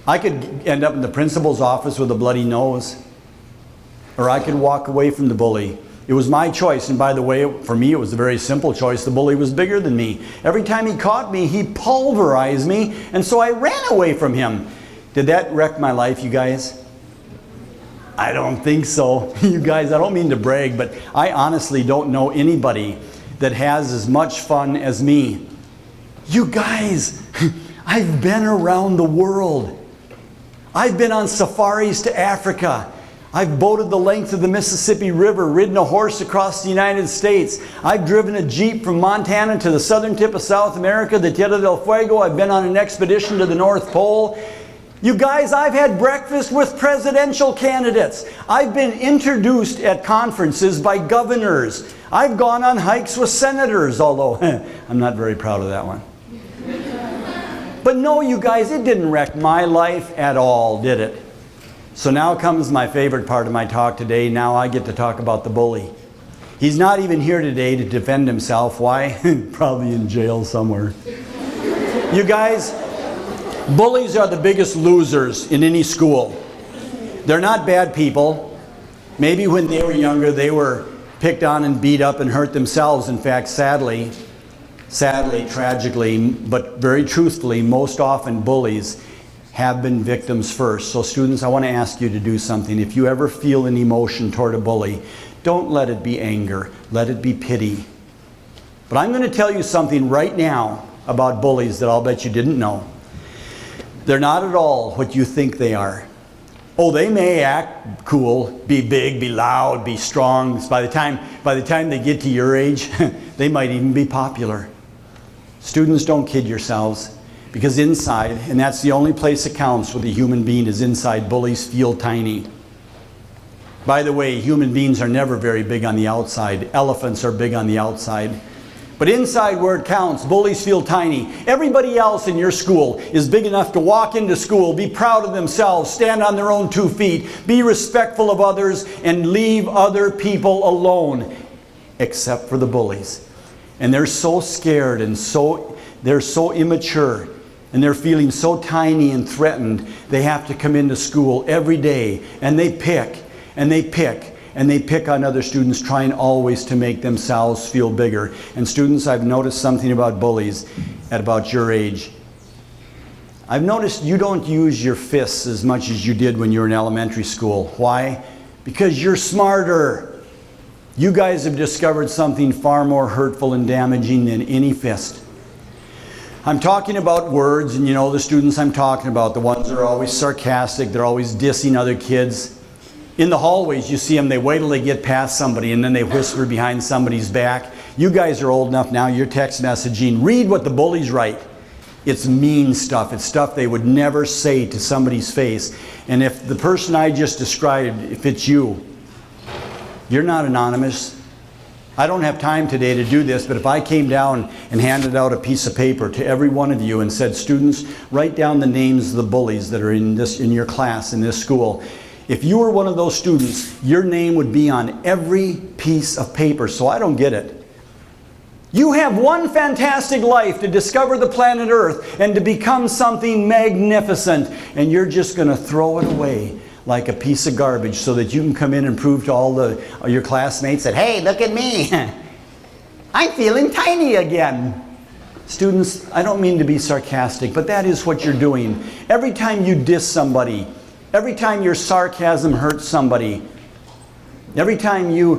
I could end up in the principal's office with a bloody nose. Or I could walk away from the bully. It was my choice, and by the way, for me it was a very simple choice. The bully was bigger than me. Every time he caught me, he pulverized me, and so I ran away from him. Did that wreck my life, you guys? I don't think so. You guys, I don't mean to brag, but I honestly don't know anybody that has as much fun as me. You guys, I've been around the world. I've been on safaris to Africa. I've boated the length of the Mississippi River, ridden a horse across the United States. I've driven a Jeep from Montana to the southern tip of South America, the Tierra del Fuego. I've been on an expedition to the North Pole. You guys, I've had breakfast with presidential candidates. I've been introduced at conferences by governors. I've gone on hikes with senators, although I'm not very proud of that one. But no, you guys, it didn't wreck my life at all, did it? So now comes my favorite part of my talk today. Now I get to talk about the bully. He's not even here today to defend himself. Why? Probably in jail somewhere. You guys, bullies are the biggest losers in any school. They're not bad people. Maybe when they were younger, they were picked on and beat up and hurt themselves. In fact, sadly, tragically, but very truthfully, most often bullies have been victims first. So students, I want to ask you to do something. If you ever feel an emotion toward a bully, don't let it be anger. Let it be pity. But I'm going to tell you something right now about bullies that I'll bet you didn't know. They're not at all what you think they are. Oh, they may act cool, be big, be loud, be strong. By the time they get to your age, they might even be popular. Students, don't kid yourselves. Because inside, and that's the only place it counts with a human being, is inside, bullies feel tiny. By the way, human beings are never very big on the outside. Elephants are big on the outside. But inside where it counts, bullies feel tiny. Everybody else in your school is big enough to walk into school, be proud of themselves, stand on their own 2 feet, be respectful of others, and leave other people alone, except for the bullies. And they're so scared and they're so immature, and they're feeling so tiny and threatened, they have to come into school every day, and they pick, and they pick, and they pick on other students, trying always to make themselves feel bigger. And students, I've noticed something about bullies at about your age. I've noticed you don't use your fists as much as you did when you were in elementary school. Why? Because you're smarter. You guys have discovered something far more hurtful and damaging than any fist. I'm talking about words, and you know the students I'm talking about, the ones that are always sarcastic, they're always dissing other kids. In the hallways, you see them, they wait till they get past somebody and then they whisper behind somebody's back. You guys are old enough now, you're text messaging. Read what the bullies write. It's mean stuff. It's stuff they would never say to somebody's face. And if the person I just described, if it's you, you're not anonymous. I don't have time today to do this, but if I came down and handed out a piece of paper to every one of you and said, students, write down the names of the bullies that are in your class, in this school. If you were one of those students, your name would be on every piece of paper, so I don't get it. You have one fantastic life to discover the planet Earth and to become something magnificent, and you're just going to throw it away like a piece of garbage so that you can come in and prove to all your classmates that, hey, look at me. I'm feeling tiny again. Students, I don't mean to be sarcastic, but that is what you're doing. Every time you diss somebody, every time your sarcasm hurts somebody, every time you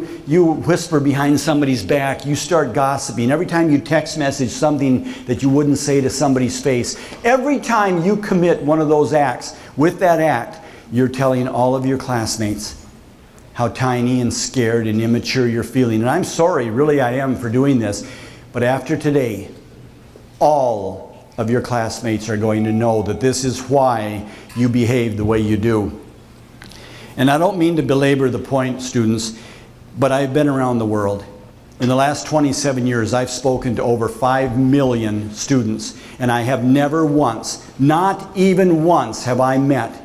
whisper behind somebody's back, you start gossiping, every time you text message something that you wouldn't say to somebody's face, every time you commit one of those acts, with that act, you're telling all of your classmates how tiny and scared and immature you're feeling. And I'm sorry, really I am, for doing this, but after today, all of your classmates are going to know that this is why you behave the way you do. And I don't mean to belabor the point, students, but I've been around the world. In the last 27 years, I've spoken to over 5 million students, and I have never once, not even once, have I met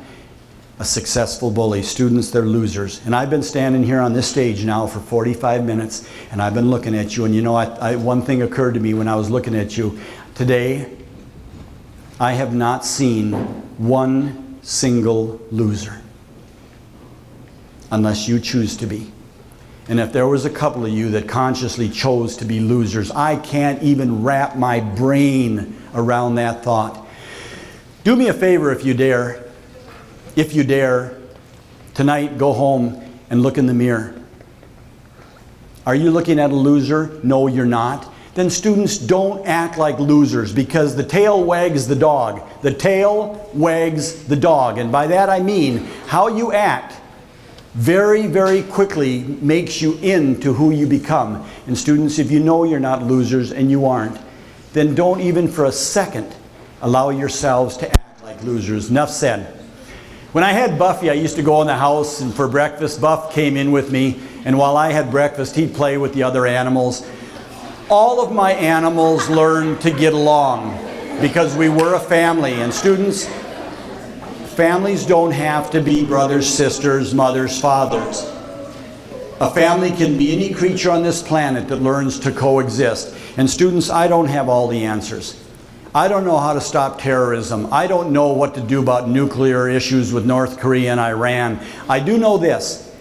a successful bully. Students, they're losers. And I've been standing here on this stage now for 45 minutes, and I've been looking at you, and you know, one thing occurred to me when I was looking at you. Today, I have not seen one single loser, unless you choose to be. And if there was a couple of you that consciously chose to be losers, I can't even wrap my brain around that thought. Do me a favor if you dare. If you dare, tonight go home and look in the mirror. Are you looking at a loser? No, you're not. Then students, don't act like losers, because the tail wags the dog. The tail wags the dog. And by that I mean how you act very, very quickly makes you into who you become. And students, if you know you're not losers, and you aren't, then don't even for a second allow yourselves to act like losers. Enough said. When I had Buffy, I used to go in the house, and for breakfast, Buff came in with me, and while I had breakfast, he'd play with the other animals. All of my animals learned to get along because we were a family. And students, families don't have to be brothers, sisters, mothers, fathers. A family can be any creature on this planet that learns to coexist. And students, I don't have all the answers. I don't know how to stop terrorism. I don't know what to do about nuclear issues with North Korea and Iran. I do know this.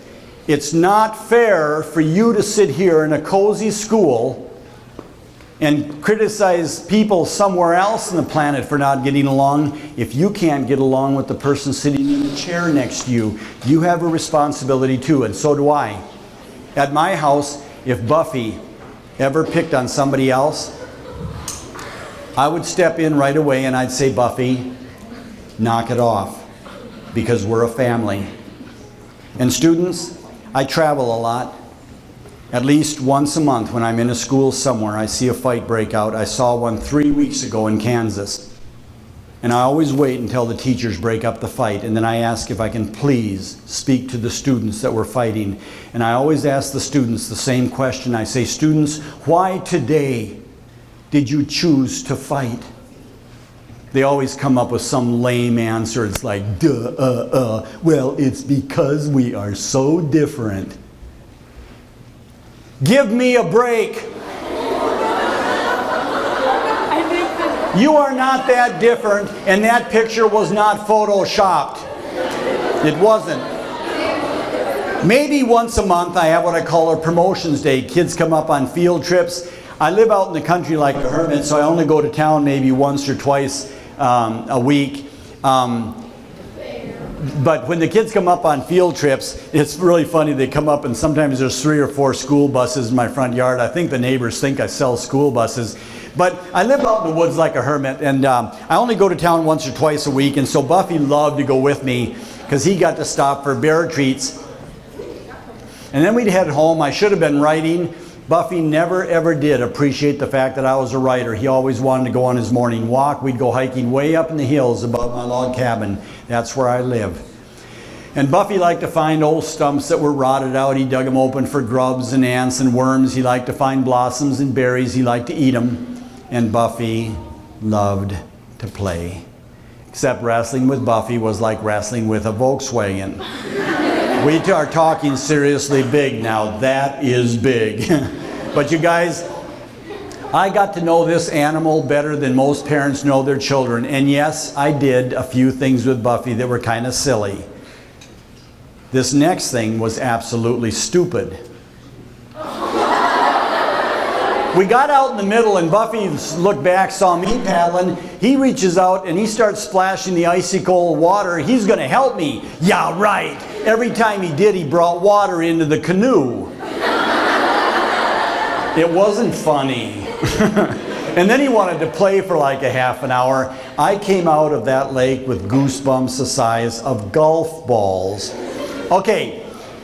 It's not fair for you to sit here in a cozy school and criticize people somewhere else on the planet for not getting along. If you can't get along with the person sitting in the chair next to you, you have a responsibility too, and so do I. At my house, if Buffy ever picked on somebody else, I would step in right away and I'd say, Buffy, knock it off, because we're a family. And students, I travel a lot. At least once a month when I'm in a school somewhere, I see a fight break out. I saw one 3 weeks ago in Kansas. And I always wait until the teachers break up the fight, and then I ask if I can please speak to the students that were fighting. And I always ask the students the same question. I say, students, why today did you choose to fight? They always come up with some lame answer. It's like, well, it's because we are so different. Give me a break. You are not that different, and that picture was not photoshopped. It wasn't. Maybe once a month I have what I call a promotions day. Kids come up on field trips. I live out in the country like a hermit, so I only go to town maybe once or twice a week. But when the kids come up on field trips, it's really funny. They come up and sometimes there's 3 or 4 school buses in my front yard. I think the neighbors think I sell school buses. But I live out in the woods like a hermit, and I only go to town once or twice a week, and so Buffy loved to go with me because he got to stop for bear treats. And then we'd head home. I should have been writing. Buffy never ever did appreciate the fact that I was a writer. He always wanted to go on his morning walk. We'd go hiking way up in the hills above my log cabin. That's where I live. And Buffy liked to find old stumps that were rotted out. He dug them open for grubs and ants and worms. He liked to find blossoms and berries. He liked to eat them. And Buffy loved to play. Except wrestling with Buffy was like wrestling with a Volkswagen. We are talking seriously big now. That is big. But you guys, I got to know this animal better than most parents know their children. And yes, I did a few things with Buffy that were kind of silly. This next thing was absolutely stupid. We got out in the middle and Buffy looked back, saw me paddling. He reaches out and he starts splashing the icy cold water. He's going to help me. Yeah, right. Every time he did, he brought water into the canoe. It wasn't funny. And then he wanted to play for like a half an hour. I came out of that lake with goosebumps the size of golf balls. Okay.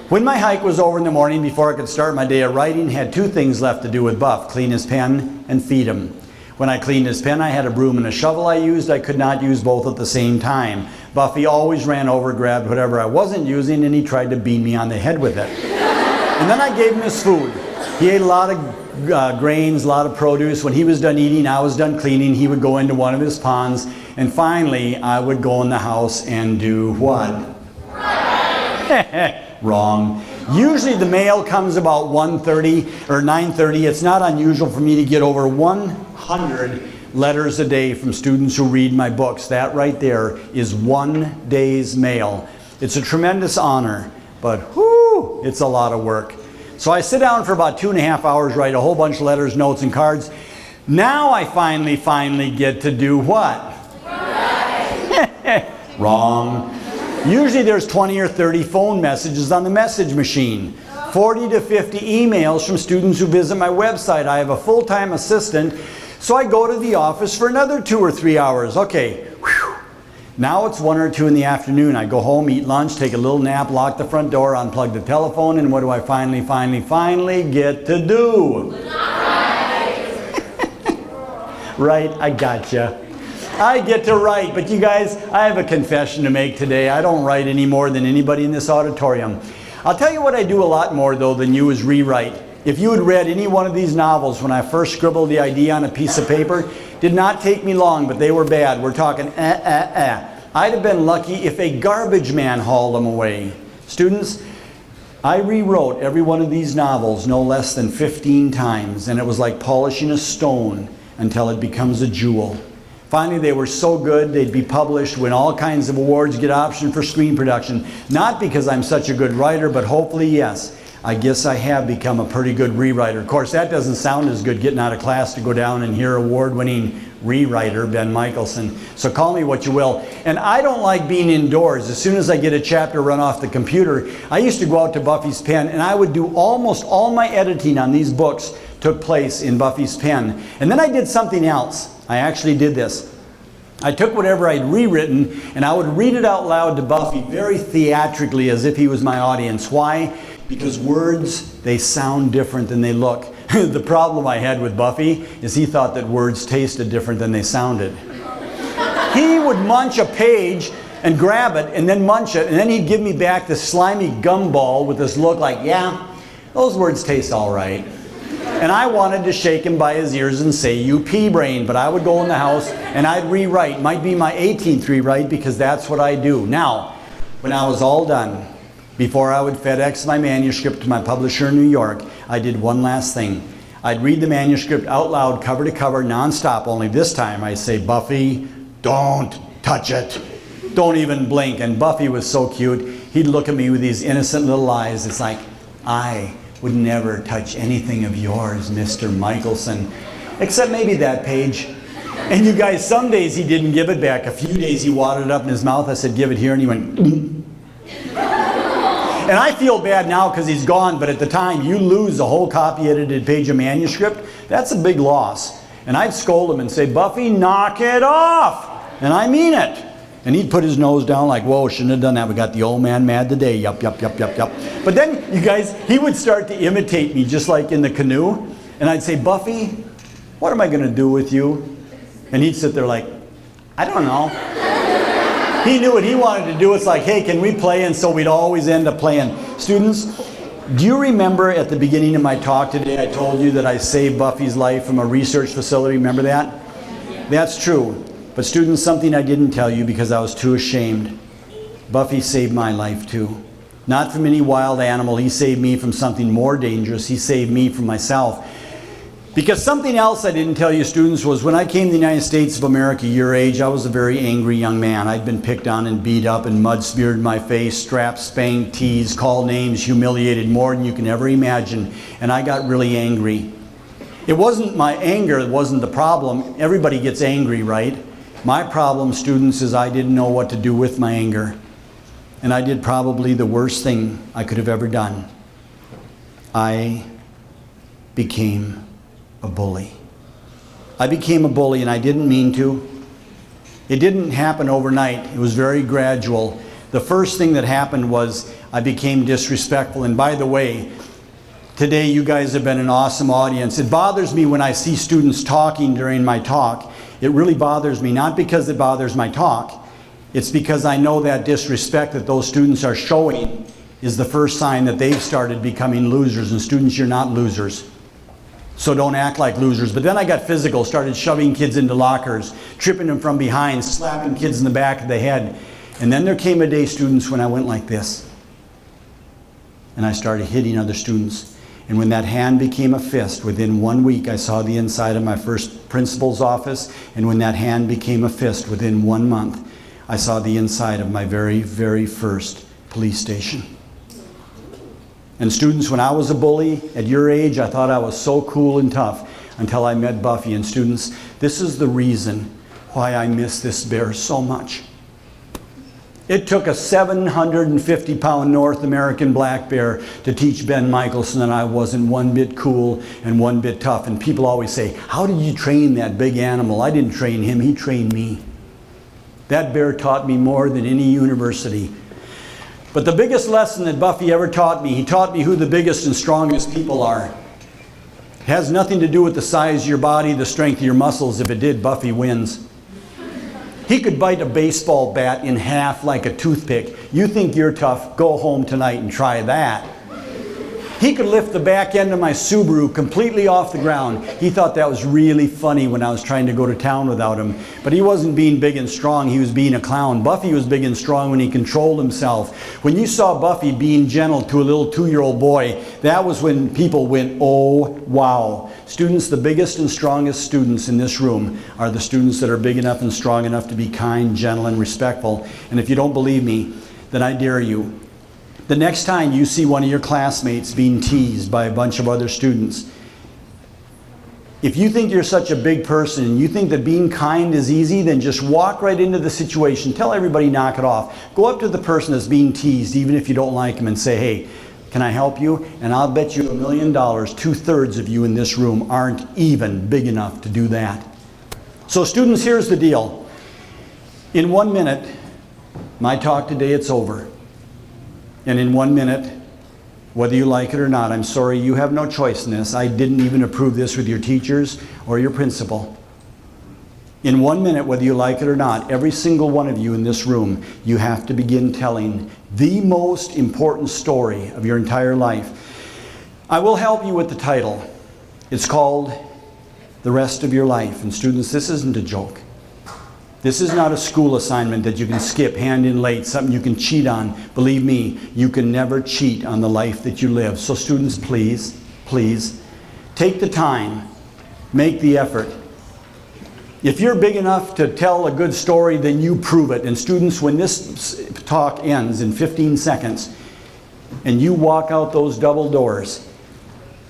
When my hike was over in the morning, before I could start my day of writing, had 2 things left to do with Buff: clean his pen and feed him. When I cleaned his pen, I had a broom and a shovel I used. I could not use both at the same time. Buffy always ran over, grabbed whatever I wasn't using, and he tried to beat me on the head with it. And then I gave him his food. He ate a lot of grains, a lot of produce. When he was done eating, I was done cleaning. He would go into one of his ponds, and finally, I would go in the house and do what? Wrong. Usually the mail comes about 1:30 or 9:30. It's not unusual for me to get over 100 letters a day from students who read my books. That right there is 1 day's mail. It's a tremendous honor, but whoo, it's a lot of work. So I sit down for about 2.5 hours, write a whole bunch of letters, notes, and cards. Now I finally get to do what? Wrong. Usually there's 20 or 30 phone messages on the message machine. 40 to 50 emails from students who visit my website. I have a full-time assistant, so I go to the office for another 2 or 3 hours. Okay, whew. Now it's 1 or 2 in the afternoon. I go home, eat lunch, take a little nap, lock the front door, unplug the telephone, and what do I finally get to do? Right, I gotcha. I get to write, but you guys, I have a confession to make today. I don't write any more than anybody in this auditorium. I'll tell you what I do a lot more, though, than you is rewrite. If you had read any one of these novels when I first scribbled the idea on a piece of paper, did not take me long, but they were bad. We're talking I'd have been lucky if a garbage man hauled them away. Students, I rewrote every one of these novels no less than 15 times, and it was like polishing a stone until it becomes a jewel. Finally, they were so good, they'd be published, win all kinds of awards, get option for screen production. Not because I'm such a good writer, but hopefully, yes, I guess I have become a pretty good rewriter. Of course, that doesn't sound as good getting out of class to go down and hear award-winning rewriter Ben Mikaelsen. So call me what you will. And I don't like being indoors. As soon as I get a chapter run off the computer, I used to go out to Buffy's pen and I would do almost all my editing on these books took place in Buffy's pen. And then I did something else. I actually did this. I took whatever I'd rewritten and I would read it out loud to Buffy very theatrically as if he was my audience. Why? Because words, they sound different than they look. The problem I had with Buffy is he thought that words tasted different than they sounded. He would munch a page and grab it and then munch it, and then he'd give me back this slimy gumball with this look like, yeah, those words taste all right. And I wanted to shake him by his ears and say, you pea brain, but I would go in the house and I'd rewrite. Might be my 18th rewrite because that's what I do. Now, when I was all done, before I would FedEx my manuscript to my publisher in New York, I did one last thing. I'd read the manuscript out loud, cover to cover, nonstop, only this time I'd say, Buffy, don't touch it. Don't even blink. And Buffy was so cute. He'd look at me with these innocent little eyes. It's like, I would never touch anything of yours, Mr. Mikaelsen, except maybe that page. And you guys, some days he didn't give it back. A few days he wadded it up in his mouth. I said, give it here, and he went, And I feel bad now because he's gone, but at the time, you lose a whole copy edited page of manuscript, that's a big loss. And I'd scold him and say, Buffy, knock it off. And I mean it. And he'd put his nose down like, whoa, shouldn't have done that. We got the old man mad today. Yup, yup, yup, yup, yup. But then, you guys, he would start to imitate me just like in the canoe. And I'd say, Buffy, what am I going to do with you? And he'd sit there like, I don't know. He knew what he wanted to do. It's like, hey, can we play? And so we'd always end up playing. Students, do you remember at the beginning of my talk today, I told you that I saved Buffy's life from a research facility? Remember that? That's true. But students, something I didn't tell you because I was too ashamed. Buffy saved my life too. Not from any wild animal. He saved me from something more dangerous. He saved me from myself. Because something else I didn't tell you, students, was when I came to the United States of America, your age, I was a very angry young man. I'd been picked on and beat up and mud smeared my face, strapped, spanked, teased, called names, humiliated, more than you can ever imagine. And I got really angry. It wasn't my anger that wasn't the problem. Everybody gets angry, right? My problem, students, is I didn't know what to do with my anger. And I did probably the worst thing I could have ever done. I became a bully. I became a bully, and I didn't mean to. It didn't happen overnight. It was very gradual. The first thing that happened was I became disrespectful. And by the way, today you guys have been an awesome audience. It bothers me when I see students talking during my talk. It really bothers me, not because it bothers my talk. It's because I know that disrespect that those students are showing is the first sign that they've started becoming losers. And students, you're not losers. So don't act like losers. But then I got physical, started shoving kids into lockers, tripping them from behind, slapping kids in the back of the head. And then there came a day, students, when I went like this. And I started hitting other students. And when that hand became a fist, within 1 week I saw the inside of my first principal's office. And when that hand became a fist, within 1 month, I saw the inside of my very, very first police station. And students, when I was a bully, at your age, I thought I was so cool and tough until I met Buffy. And students, this is the reason why I miss this bear so much. It took a 750-pound North American black bear to teach Ben Mikaelsen that I wasn't one bit cool and one bit tough. And people always say, how did you train that big animal? I didn't train him, he trained me. That bear taught me more than any university. But the biggest lesson that Buffy ever taught me, he taught me who the biggest and strongest people are. It has nothing to do with the size of your body, the strength of your muscles. If it did, Buffy wins. He could bite a baseball bat in half like a toothpick. You think you're tough, go home tonight and try that. He could lift the back end of my Subaru completely off the ground. He thought that was really funny when I was trying to go to town without him. But he wasn't being big and strong, he was being a clown. Buffy was big and strong when he controlled himself. When you saw Buffy being gentle to a little 2-year-old boy, that was when people went, oh, wow. Students, the biggest and strongest students in this room are the students that are big enough and strong enough to be kind, gentle, and respectful. And if you don't believe me, then I dare you. The next time you see one of your classmates being teased by a bunch of other students, if you think you're such a big person and you think that being kind is easy, then just walk right into the situation. Tell everybody, knock it off. Go up to the person that's being teased, even if you don't like him, and say, hey, can I help you? And I'll bet you $1 million, 2/3 of you in this room aren't even big enough to do that. So students, here's the deal. In 1 minute, my talk today, it's over. And in 1 minute, whether you like it or not, I'm sorry, you have no choice in this. I didn't even approve this with your teachers or your principal. In 1 minute, whether you like it or not, every single one of you in this room, you have to begin telling the most important story of your entire life. I will help you with the title. It's called The Rest of Your Life. And students, this isn't a joke. This is not a school assignment that you can skip, hand in late, something you can cheat on. Believe me, you can never cheat on the life that you live. So students, please, please, take the time, make the effort. If you're big enough to tell a good story, then you prove it. And students, when this talk ends in 15 seconds, and you walk out those double doors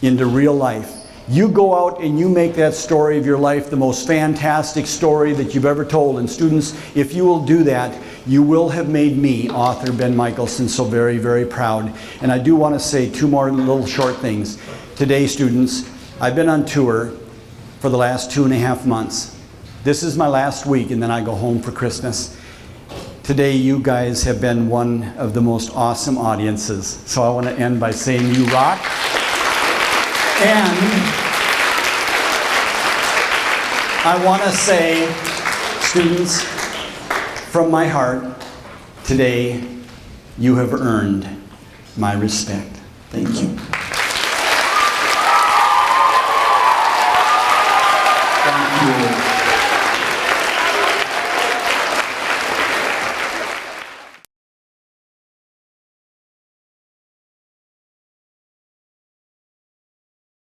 into real life, you go out and you make that story of your life the most fantastic story that you've ever told. And students, if you will do that, you will have made me, author Ben Mikaelsen, so very, very proud. And I do want to say 2 more little short things. Today, students, I've been on tour for the last 2.5 months. This is my last week, and then I go home for Christmas. Today, you guys have been one of the most awesome audiences. So I want to end by saying you rock. And I want to say, students, from my heart, today you have earned my respect. Thank you. Thank you.